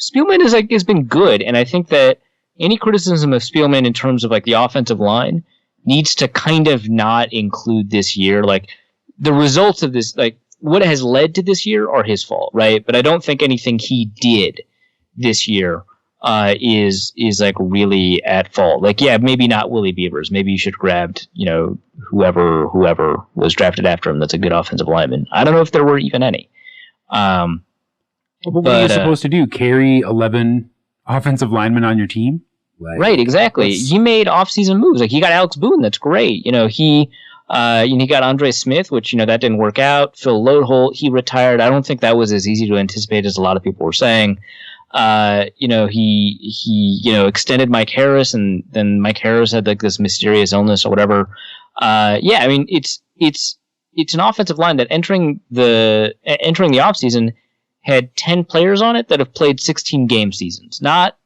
Spielman has been good, and I think that any criticism of Spielman in terms of the offensive line needs to kind of not include this year. The results of this, what has led to this year are his fault, right? But I don't think anything he did this year is like really at fault. Like, yeah, maybe not Willie Beavers. Maybe you should have grabbed, whoever was drafted after him. That's a good offensive lineman. I don't know if there were even any. But what are you supposed to do? Carry 11 offensive linemen on your team? Like, right, exactly. He made offseason moves. Like, he got Alex Boone. That's great. He got Andre Smith, which, that didn't work out. Phil Lodeholt, he retired. I don't think that was as easy to anticipate as a lot of people were saying. He extended Mike Harris, and then Mike Harris had like this mysterious illness or whatever. It's an offensive line that entering the offseason had 10 players on it that have played 16 game seasons. Not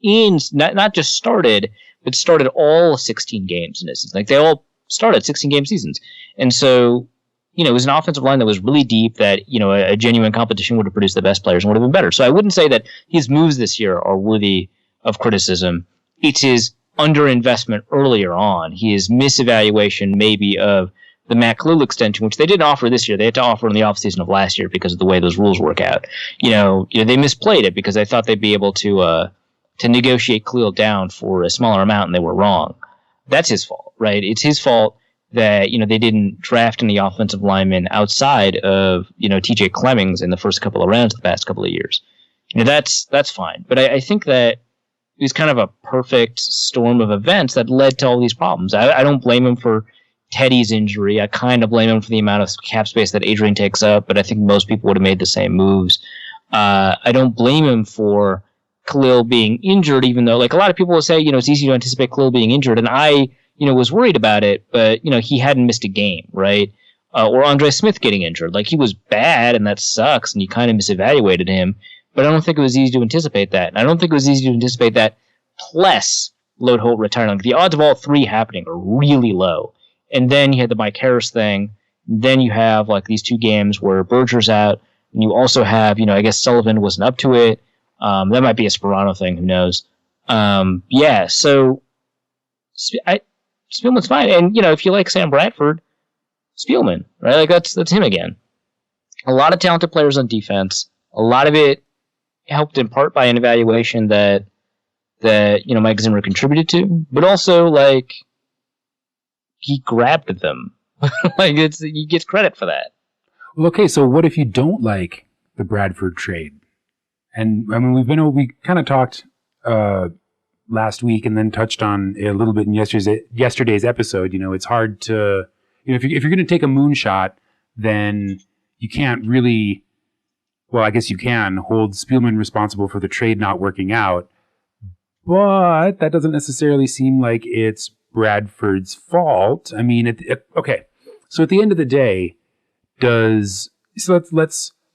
just started, but started all 16 games in this season. Like, they all started 16 game seasons. And so, it was an offensive line that was really deep, that, a genuine competition would have produced the best players and would have been better. So I wouldn't say that his moves this year are worthy of criticism. It's his underinvestment earlier on, his misevaluation maybe of the Matt Khalil extension, which they didn't offer this year. They had to offer in the offseason of last year because of the way those rules work out. They misplayed it because they thought they'd be able to negotiate Khalil down for a smaller amount, and they were wrong. That's his fault, right? It's his fault that, they didn't draft any offensive linemen outside of, TJ Clemmings in the first couple of rounds the past couple of years. That's fine. But I think that it was kind of a perfect storm of events that led to all these problems. I don't blame him for Teddy's injury. I kind of blame him for the amount of cap space that Adrian takes up, but I think most people would have made the same moves. I don't blame him for Khalil being injured, even though, like, a lot of people will say, it's easy to anticipate Khalil being injured, and I was worried about it, but, he hadn't missed a game, right? Or Andre Smith getting injured. Like, he was bad, and that sucks, and you kind of misevaluated him, but I don't think it was easy to anticipate that. And I don't think it was easy to anticipate that, plus Lodeholt retiring. Like, the odds of all three happening are really low. And then you had the Mike Harris thing. Then you have, like, these two games where Berger's out, and you also have, I guess Sullivan wasn't up to it. That might be a Sperano thing, who knows? So Spielman's fine. And, if you like Sam Bradford, Spielman, right? Like, that's him again. A lot of talented players on defense. A lot of it helped in part by an evaluation that Mike Zimmer contributed to, but also, like, he grabbed them. Like, he gets credit for that. Well, okay, so what if you don't like the Bradford trade? And, we kind of talked last week and then touched on a little bit in yesterday's episode. It's hard to, if you're going to take a moonshot, then you can't really, well, I guess you can hold Spielman responsible for the trade not working out, but that doesn't necessarily seem like it's Bradford's fault. Okay. So at the end of the day, let's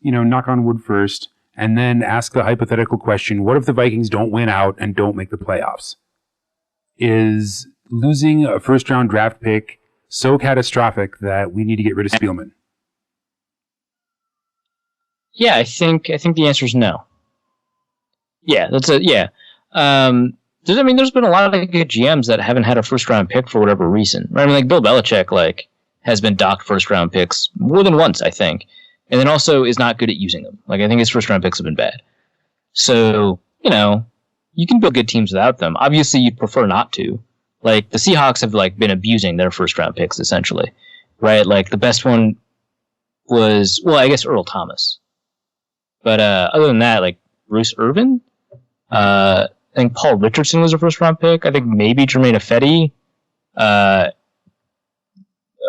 knock on wood first, and then ask the hypothetical question, what if the Vikings don't win out and don't make the playoffs? Is losing a first-round draft pick so catastrophic that we need to get rid of Spielman? Yeah, I think the answer is no. Yeah, that's it. Yeah. There's been a lot of good GMs that haven't had a first-round pick for whatever reason. Right? Like Bill Belichick, has been docked first-round picks more than once, I think. And then also is not good at using them. Like, I think his first-round picks have been bad. So, you can build good teams without them. Obviously, you'd prefer not to. Like, the Seahawks have, been abusing their first-round picks, essentially. Right? Like, the best one was, well, I guess Earl Thomas. But other than that, like, Bruce Irvin? I think Paul Richardson was a first-round pick. I think maybe Jermaine Ifedi.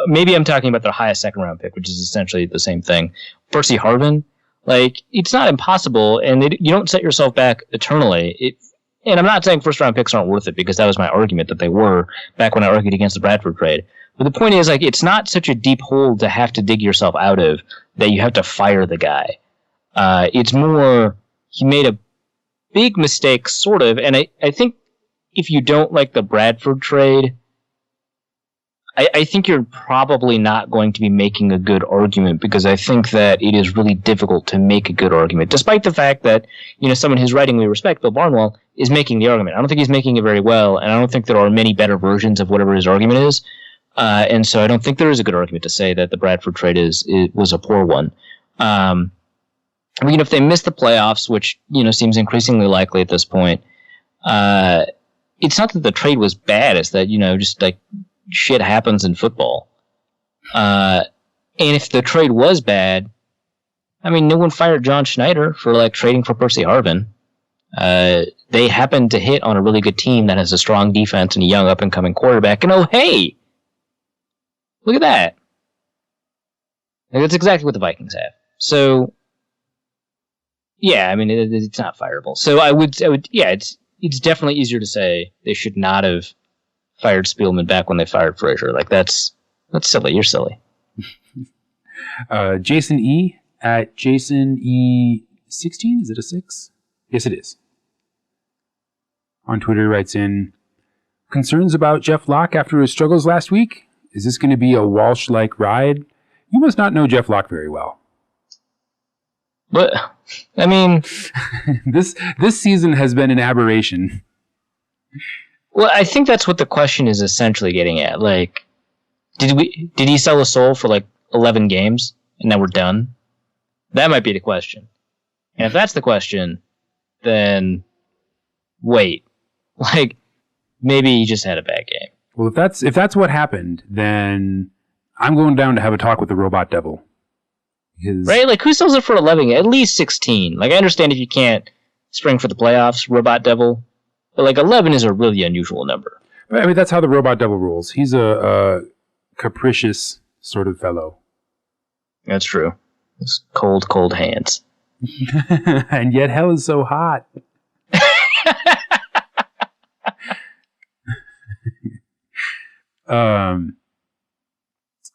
Maybe I'm talking about their highest second-round pick, which is essentially the same thing. Percy Harvin. Like, it's not impossible, and you don't set yourself back eternally. And I'm not saying first-round picks aren't worth it, because that was my argument that they were back when I argued against the Bradford trade. But the point is, like, it's not such a deep hole to have to dig yourself out of that you have to fire the guy. It's more, he made a big mistake, sort of, and I think if you don't like the Bradford trade, I think you're probably not going to be making a good argument, because I think that it is really difficult to make a good argument, despite the fact that, someone whose writing we respect, Bill Barnwell, is making the argument. I don't think he's making it very well, and I don't think there are many better versions of whatever his argument is. And so I don't think there is a good argument to say that the Bradford trade was a poor one. I mean, if they miss the playoffs, which, seems increasingly likely at this point, it's not that the trade was bad. It's that, just like shit happens in football. And if the trade was bad, I mean, no one fired John Schneider for like trading for Percy Harvin. They happened to hit on a really good team that has a strong defense and a young up-and-coming quarterback. And oh, hey, look at that. Like, that's exactly what the Vikings have. So, yeah, I mean, it's not fireable. So I would, yeah, it's definitely easier to say they should not have fired Spielman back when they fired Frazier. Like, that's silly. You're silly. Jason E. at Jason E16. Is it a 6? Yes, it is. On Twitter writes in, concerns about Jeff Locke after his struggles last week? Is this going to be a Walsh-like ride? You must not know Jeff Locke very well. But, I mean... this season has been an aberration. Well, I think that's what the question is essentially getting at. Like, did he sell his soul for like 11 games and now we're done? That might be the question. And if that's the question, then wait. Like, maybe he just had a bad game. Well, if that's what happened, then I'm going down to have a talk with the Robot Devil. Right? Like, who sells it for 11? At least 16. Like, I understand if you can't spring for the playoffs, Robot Devil. But, like, 11 is a really unusual number. But, I mean, that's how the Robot Devil rules. He's a capricious sort of fellow. That's true. Those cold, cold hands. And yet hell is so hot.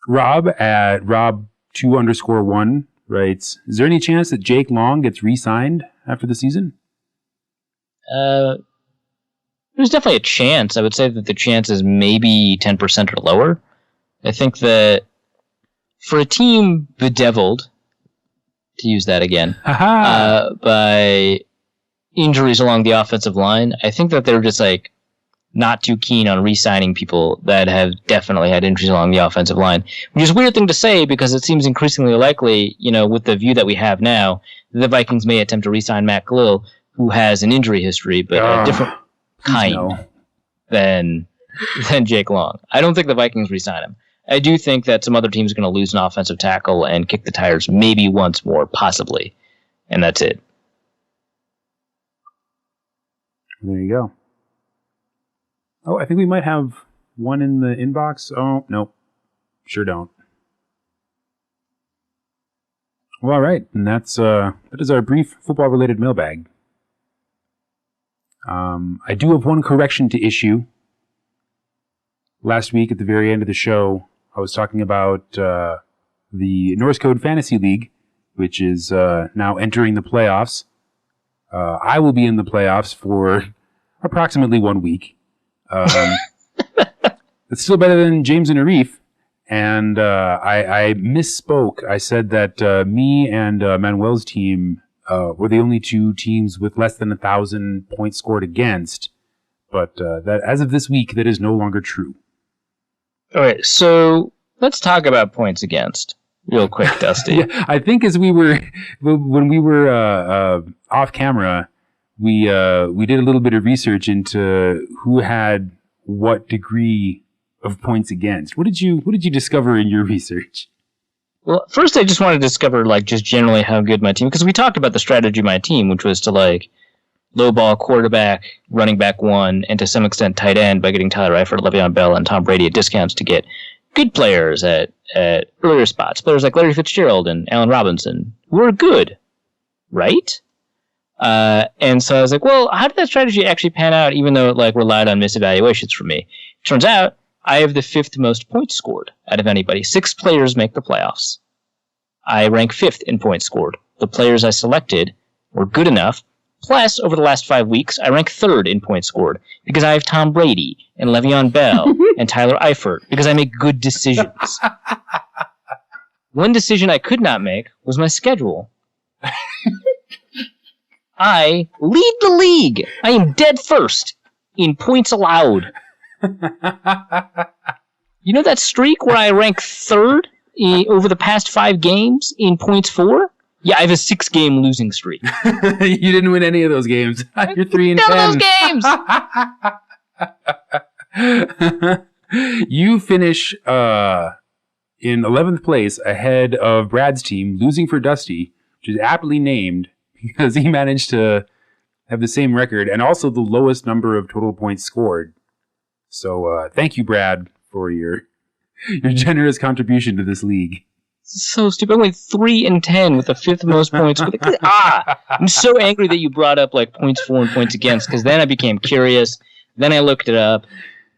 Rob at Rob2_1 writes, is there any chance that Jake Long gets re-signed after the season? There's definitely a chance. I would say that the chance is maybe 10% or lower. I think that for a team bedeviled, to use that again, by injuries along the offensive line, I think that they're just like not too keen on re-signing people that have definitely had injuries along the offensive line, which is a weird thing to say because it seems increasingly likely, with the view that we have now, that the Vikings may attempt to re-sign Matt Khalil, who has an injury history, but a different kind than Jake Long. I don't think the Vikings re-sign him. I do think that some other teams are going to lose an offensive tackle and kick the tires maybe once more, possibly. And that's it. There you go. Oh, I think we might have one in the inbox. Oh, nope. Sure don't. Well, all right. And that is our brief football-related mailbag. I do have one correction to issue. Last week at the very end of the show, I was talking about the Norse Code Fantasy League, which is now entering the playoffs. I will be in the playoffs for approximately 1 week. It's still better than James and Arif. And I misspoke. I said that me and Manuel's team were the only two teams with less than 1,000 points scored against. But that as of this week, that is no longer true. All right, so let's talk about points against real quick, Dusty. Yeah, I think when we were off camera, we did a little bit of research into who had what degree of points against. What did you discover in your research? Well, first I just wanted to discover like just generally how good my team, because we talked about the strategy of my team, which was to like low ball quarterback, running back one, and to some extent tight end by getting Tyler Eifert, Le'Veon Bell, and Tom Brady at discounts to get good players at earlier spots. Players like Larry Fitzgerald and Allen Robinson, who are good, right? And so I was like, well, how did that strategy actually pan out, even though it like relied on misevaluations from me? Turns out I have the 5th most points scored out of anybody. 6 players make the playoffs. I rank 5th in points scored. The players I selected were good enough. Plus, over the last 5 weeks, I rank 3rd in points scored because I have Tom Brady and Le'Veon Bell and Tyler Eifert because I make good decisions. One decision I could not make was my schedule. I lead the league. I am dead first in points allowed. You know that streak where I rank third over the past 5 games in points for? Yeah, I have a 6-game losing streak. You didn't win any of those games. You're 3-10. None of those games! You finish in 11th place ahead of Brad's team, losing for Dusty, which is aptly named because he managed to have the same record and also the lowest number of total points scored. So thank you, Brad, for your generous contribution to this league. So stupid. I went 3-10 with the 5th most points. I'm so angry that you brought up like points for and points against, because then I became curious. Then I looked it up,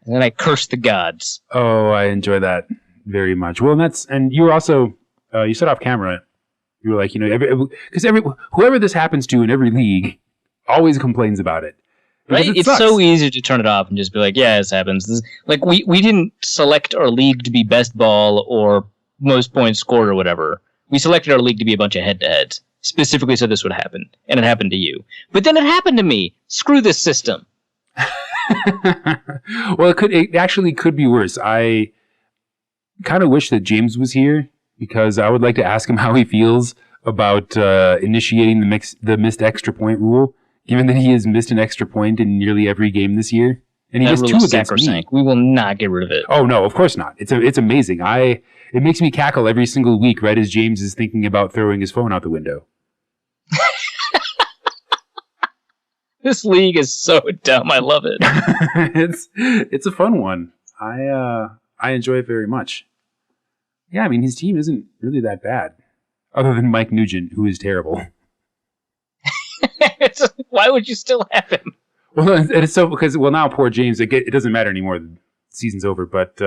and then I cursed the gods. Oh, I enjoy that very much. Well, and you were also you said off camera. You were like, because whoever this happens to in every league always complains about it. Right? It's so easy to turn it off and just be like, yeah, this happens. Like, we didn't select our league to be best ball or most points scored or whatever. We selected our league to be a bunch of head-to-heads, specifically so this would happen. And it happened to you. But then it happened to me. Screw this system. Well, it actually could be worse. I kind of wish that James was here because I would like to ask him how he feels about initiating the missed extra point rule, given that he has missed an extra point in nearly every game this year. And he missed 2 against me. We will not get rid of it. Oh, no, of course not. It's amazing. It makes me cackle every single week right as James is thinking about throwing his phone out the window. This league is so dumb. I love it. It's a fun one. I enjoy it very much. Yeah, I mean, his team isn't really that bad. Other than Mike Nugent, who is terrible. Why would you still have him? Well, it's so because now poor James. It doesn't matter anymore. The season's over. But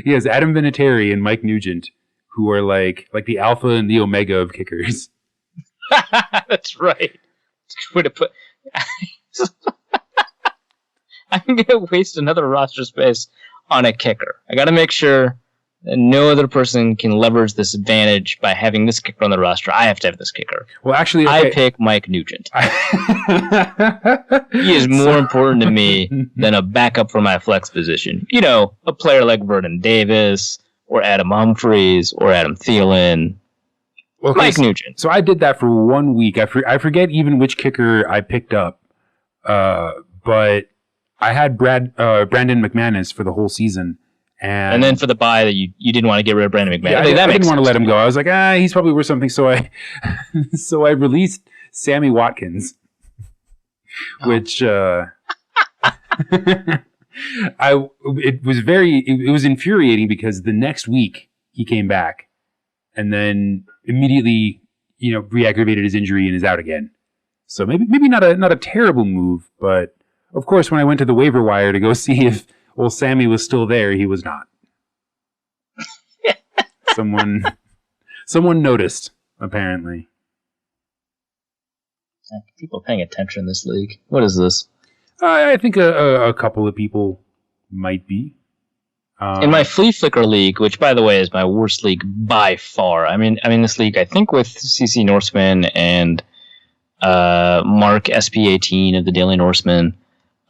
he has Adam Vinatieri and Mike Nugent, who are like the alpha and the omega of kickers. That's right. It's a good way to put. I'm gonna waste another roster space on a kicker. I got to make sure that no other person can leverage this advantage by having this kicker on the roster. I have to have this kicker. Well, actually, I pick Mike Nugent. He is more important to me than a backup for my flex position. A player like Vernon Davis or Adam Humphries or Adam Thielen. Well, Mike Nugent. So I did that for 1 week. I forget even which kicker I picked up, but I had Brandon McManus for the whole season. And then for the bye that you didn't want to get rid of Brandon McManus. Yeah, I didn't want to let him go. I was like, he's probably worth something. So I released Sammy Watkins, which it was infuriating because the next week he came back and then immediately re-aggravated his injury and is out again. So maybe not a terrible move, but of course when I went to the waiver wire to go see if old Sammy was still there, he was not. Someone noticed, apparently. People paying attention in this league. What is this? I think a couple of people might be. In my Flea Flicker league, which by the way is my worst league by far. I'm in this league, I think, with CC Norseman and Mark SP18 of the Daily Norseman.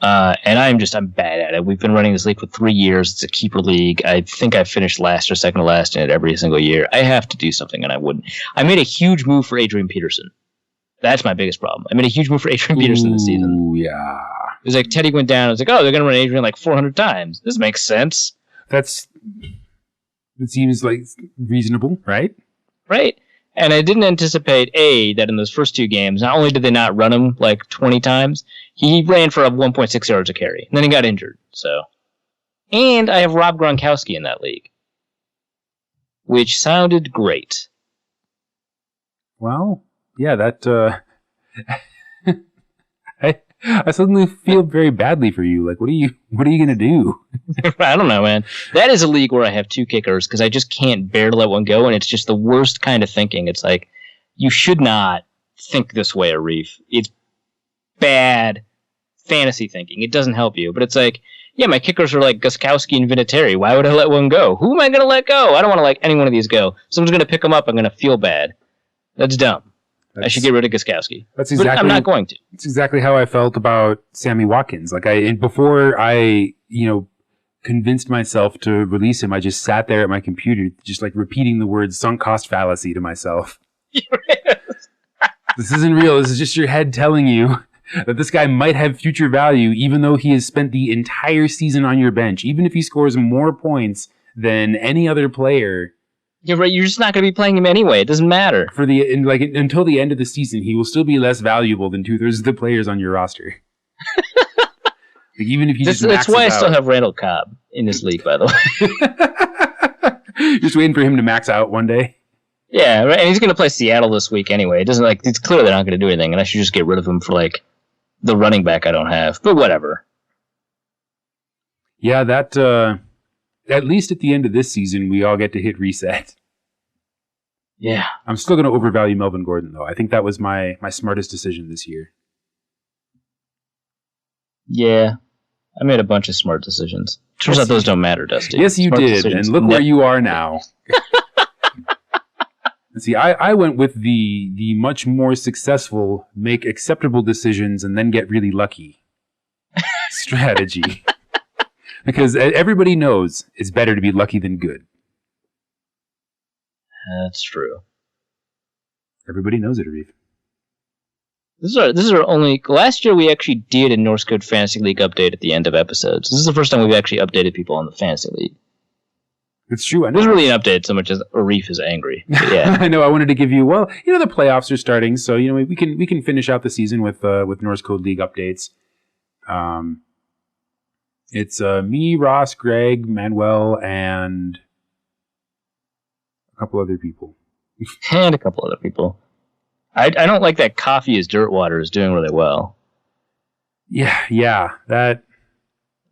And I'm bad at it. We've been running this league for 3 years. It's a keeper league. I think I finished last or second to last in it every single year. I have to do something, and I wouldn't. I made a huge move for Adrian Peterson. That's my biggest problem. I made a huge move for Adrian Peterson this season. Ooh, yeah. It was like Teddy went down. I was like, they're going to run Adrian like 400 times. This makes sense. It seems like reasonable, right? Right. And I didn't anticipate, that in those first 2 games, not only did they not run him like 20 times, he ran for 1.6 yards a carry. And then he got injured. So, and I have Rob Gronkowski in that league, which sounded great. Well, yeah, that I suddenly feel very badly for you. Like, what are you going to do? I don't know, man. That is a league where I have 2 kickers because I just can't bear to let one go, and it's just the worst kind of thinking. It's like, you should not think this way, Arif. It's bad fantasy thinking. It doesn't help you. But it's like, yeah, my kickers are like Gostkowski and Vinatieri. Why would I let one go? Who am I going to let go? I don't want to let any one of these go. Someone's going to pick them up. I'm going to feel bad. That's dumb. I should get rid of Gostkowski. That's exactly. But I'm not going to. That's exactly how I felt about Sammy Watkins. Like before I convinced myself to release him, I just sat there at my computer, just like repeating the word sunk cost fallacy to myself. This isn't real. This is just your head telling you that this guy might have future value, even though he has spent the entire season on your bench. Even if he scores more points than any other player. Yeah, right. You're just not going to be playing him anyway. It doesn't matter. Until the end of the season, he will still be less valuable than 2/3 of the players on your roster. Even if you that's why I still have Randall Cobb in this league, by the way. You're just waiting for him to max out one day. Yeah, right. And he's going to play Seattle this week anyway. It's clear they're not going to do anything, and I should just get rid of him for the running back I don't have. But whatever. Yeah, that at least at the end of this season, we all get to hit reset. Yeah. I'm still going to overvalue Melvin Gordon, though. I think that was my smartest decision this year. Yeah. I made a bunch of smart decisions. Turns out those don't matter, Dusty. Yes, you did, and look where you are now. See, I went with the much more successful make acceptable decisions and then get really lucky strategy. Because everybody knows it's better to be lucky than good. That's true. Everybody knows it, Arif. This is our only... Last year we actually did a Norse Code Fantasy League update at the end of episodes. This is the first time we've actually updated people on the Fantasy League. It's true. I know. It was really an update so much as Arif is angry. But yeah. I know. I wanted to give you, the playoffs are starting, so we can finish out the season with Norse Code League updates. It's me, Ross, Greg, Manuel, and a couple other people. And a couple other people. I don't like that Coffee is Dirt Water is doing really well. Yeah, that...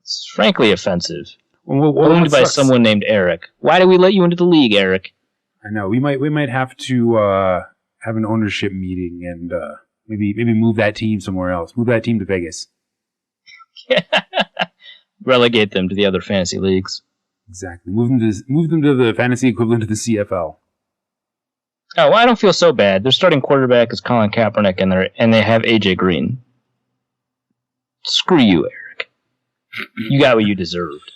It's frankly offensive. Owned by someone named Eric. Why do we let you into the league, Eric? I know. We might have to have an ownership meeting and maybe move that team somewhere else. Move that team to Vegas. Relegate them to the other fantasy leagues. Exactly. Move them to the fantasy equivalent of the CFL. Oh, well, I don't feel so bad. Their starting quarterback is Colin Kaepernick, and they have AJ Green. Screw you, Eric. You got what you deserved.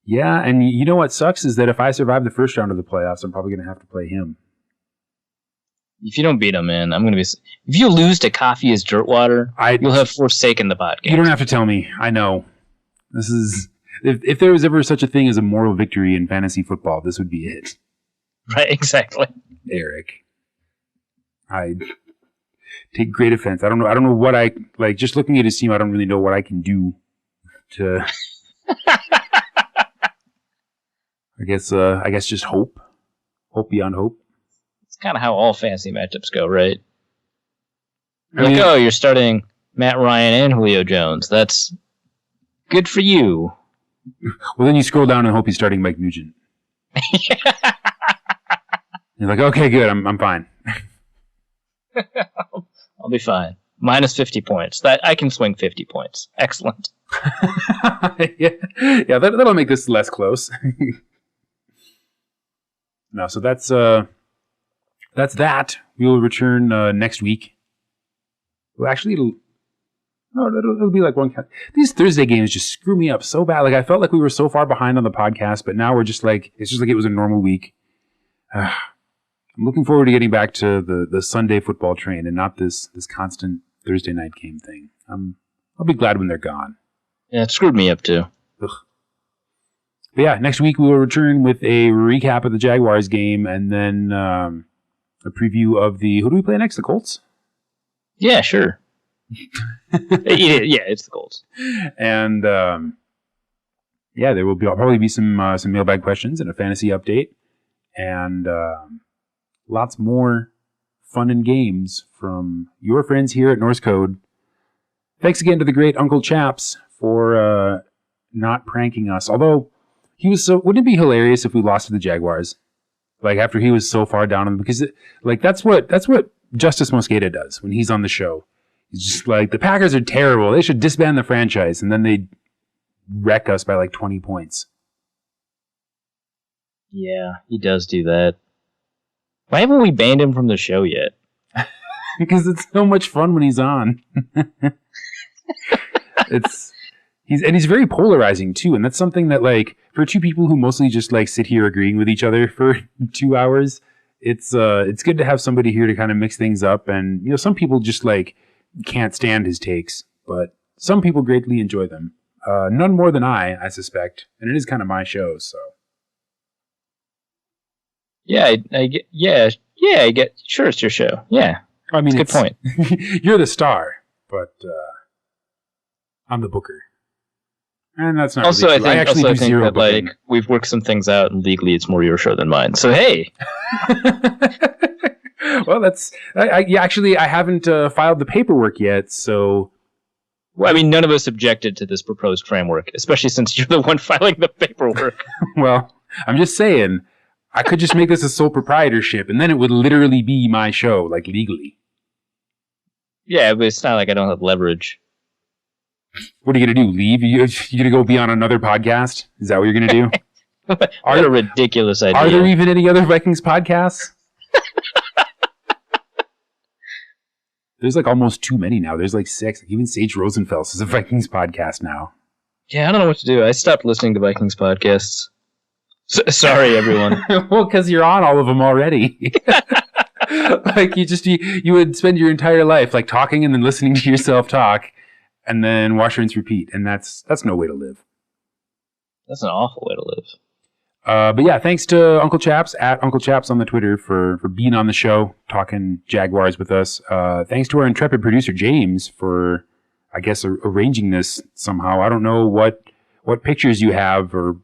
Yeah, and you know what sucks is that if I survive the first round of the playoffs, I'm probably going to have to play him. If you don't beat him, man, I'm going to be... If you lose to Coffee is Dirt Water, you'll have forsaken the podcast. You don't have to tell me. I know. This is... If there was ever such a thing as a moral victory in fantasy football, this would be it. Right, exactly. Eric. I take great offense. I don't know what I... just looking at his team, I don't really know what I can do to... I guess just hope. Hope beyond hope. It's kind of how all fantasy matchups go, right? You're starting Matt Ryan and Julio Jones. That's good for you. Well, then you scroll down and hope he's starting Mike Nugent. You're like, okay, good, I'm fine. I'll be fine. Minus 50 points. I can swing 50 points. Excellent. yeah, that'll make this less close. No, so that's that. We will return next week. Well, actually, it'll be like one. These Thursday games just screw me up so bad. I felt like we were so far behind on the podcast, but now we're just it's just like it was a normal week. I'm looking forward to getting back to the Sunday football train and not this constant Thursday night game thing. I'll be glad when they're gone. Yeah, it screwed me up too. Ugh. But yeah, next week we will return with a recap of the Jaguars game and then a preview of who do we play next? The Colts? Yeah, sure. Yeah, it's the Colts. And there will probably be some mailbag questions and a fantasy update and lots more fun and games from your friends here at Norse Code. Thanks again to the great Uncle Chaps for not pranking us. Although wouldn't it be hilarious if we lost to the Jaguars? After he was so far down, because that's what Justice Mosqueda does when he's on the show. He's just the Packers are terrible. They should disband the franchise, and then they wreck us by 20 points. Yeah, he does do that. Why haven't we banned him from the show yet? Because it's so much fun when he's on. He's very polarizing too, and that's something that, like, for two people who mostly just like sit here agreeing with each other for 2 hours, it's good to have somebody here to kind of mix things up. And some people just like can't stand his takes, but some people greatly enjoy them. None more than I suspect, and it is kind of my show, so. Yeah, I get. Sure, it's your show. Yeah, I mean, it's a good point. You're the star, but I'm the booker, and that's not Also, really true. I actually think zero that booking. like we've worked some things out, and legally, it's more your show than mine. So hey, well, that's I haven't filed the paperwork yet, so. well, I mean, none of us objected to this proposed framework, especially since you're the one filing the paperwork. Well, I'm just saying, I could just make this a sole proprietorship, and then it would literally be my show, like legally. Yeah, but it's not like I don't have leverage. What are you going to do? Leave? You going to go be on another podcast? Is that what you're going to do? What a ridiculous idea. Are there even any other Vikings podcasts? There's like almost too many now. There's like 6. Even Sage Rosenfels is a Vikings podcast now. Yeah, I don't know what to do. I stopped listening to Vikings podcasts. Sorry, everyone. Well, because you're on all of them already. Like you would spend your entire life like talking and then listening to yourself talk, and then wash, rinse, repeat, and that's no way to live. That's an awful way to live. But yeah, thanks to Uncle Chaps at Uncle Chaps on the Twitter for being on the show, talking Jaguars with us. Thanks to our intrepid producer James for, I guess, arranging this somehow. I don't know what pictures you have or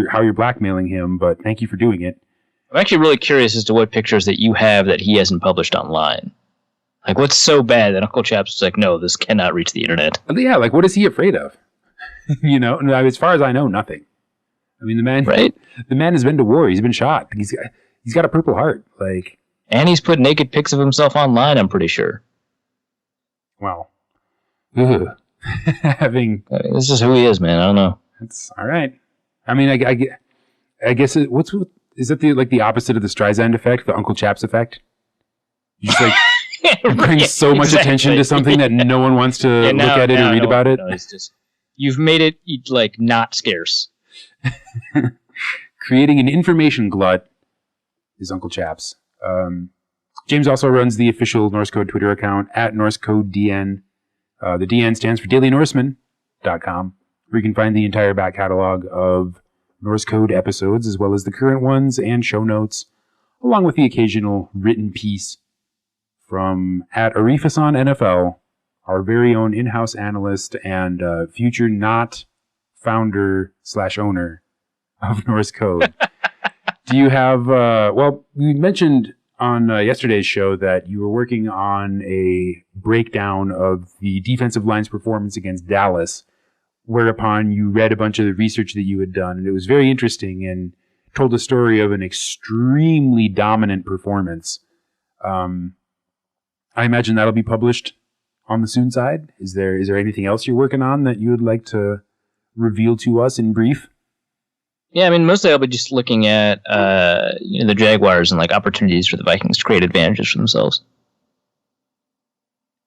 how you're blackmailing him, but thank you for doing it. I'm actually really curious as to what pictures that you have that he hasn't published online. Like, what's so bad that Uncle Chaps is like, no, this cannot reach the internet? Yeah, like, what is he afraid of? As far as I know, nothing. I mean, the man has been to war. He's been shot. He's got a Purple Heart. Like, and he's put naked pics of himself online, I'm pretty sure. Well, this is just who he is, man. I don't know. That's all right. I mean, I guess is that the opposite of the Streisand effect, the Uncle Chaps effect? You just like bring so much attention to something that no one wants to look at it or read about it. No, it's just you've made it like not scarce. Creating an information glut is Uncle Chaps. James also runs the official Norse Code Twitter account at Norse Code DN. The DN stands for DailyNorseman.com, where you can find the entire back catalog of Norse Code episodes, as well as the current ones and show notes, along with the occasional written piece from at Arif and NFL, our very own in-house analyst and future not founder/owner of Norse Code. Do you have, you mentioned on yesterday's show that you were working on a breakdown of the defensive line's performance against Dallas, whereupon you read a bunch of the research that you had done, and it was very interesting and told a story of an extremely dominant performance. I imagine that'll be published on the soon side. Is there anything else you're working on that you would like to reveal to us in brief? Yeah, I mean, mostly I'll be just looking at the Jaguars and like opportunities for the Vikings to create advantages for themselves.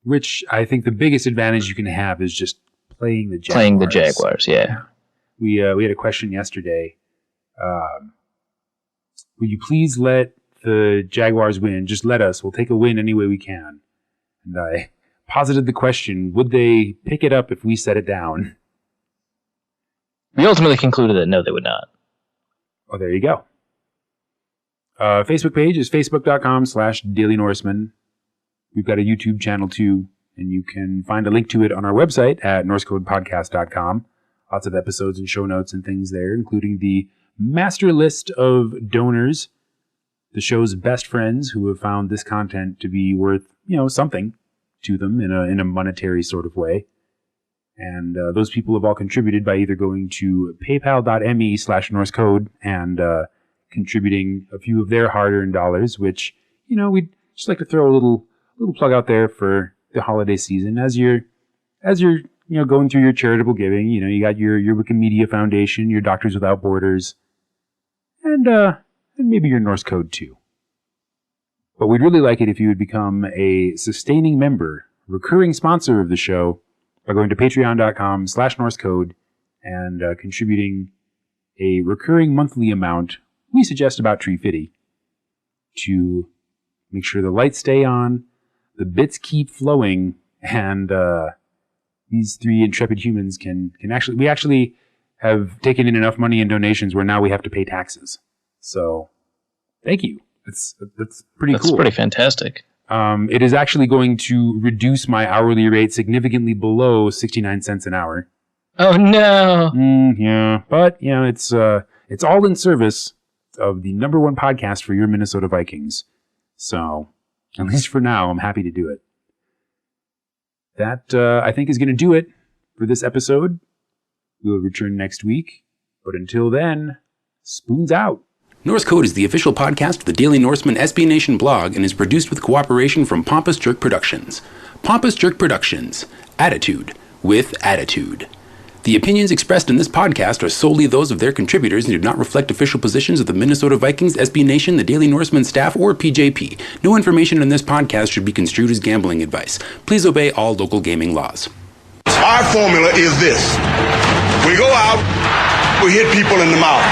Which I think the biggest advantage you can have is just playing the Jaguars. Playing the Jaguars, yeah. We had a question yesterday. Will you please let the Jaguars win? Just let us. We'll take a win any way we can. And I posited the question, would they pick it up if we set it down? We ultimately concluded that no, they would not. Oh, there you go. Facebook page is facebook.com/Daily Norseman. We've got a YouTube channel too, and you can find a link to it on our website at norsecodepodcast.com. Lots of episodes and show notes and things there, including the master list of donors, the show's best friends who have found this content to be worth, something to them in a monetary sort of way. And those people have all contributed by either going to paypal.me/NorseCode and contributing a few of their hard-earned dollars, which, we'd just like to throw a little plug out there for the holiday season. As you're going through your charitable giving, you got your Wikimedia Foundation, your Doctors Without Borders, and maybe your Norse Code too. But we'd really like it if you would become a sustaining member, recurring sponsor of the show, by going to patreon.com/NorseCode and contributing a recurring monthly amount, we suggest about Tree Fitty, to make sure the lights stay on, the bits keep flowing, and these three intrepid humans can actually have taken in enough money in donations where now we have to pay taxes. So, thank you. That's pretty cool. That's pretty fantastic. It is actually going to reduce my hourly rate significantly below 69 cents an hour. Oh no! Yeah, but it's all in service of the number one podcast for your Minnesota Vikings. So, at least for now, I'm happy to do it. That I think is going to do it for this episode. We'll return next week, but until then, spoons out. Norse Code is the official podcast of the Daily Norseman SB Nation blog and is produced with cooperation from Pompous Jerk Productions. Pompous Jerk Productions. Attitude with attitude. The opinions expressed in this podcast are solely those of their contributors and do not reflect official positions of the Minnesota Vikings, SB Nation, the Daily Norseman staff, or PJP. No information in this podcast should be construed as gambling advice. Please obey all local gaming laws. Our formula is this. We go out, we hit people in the mouth.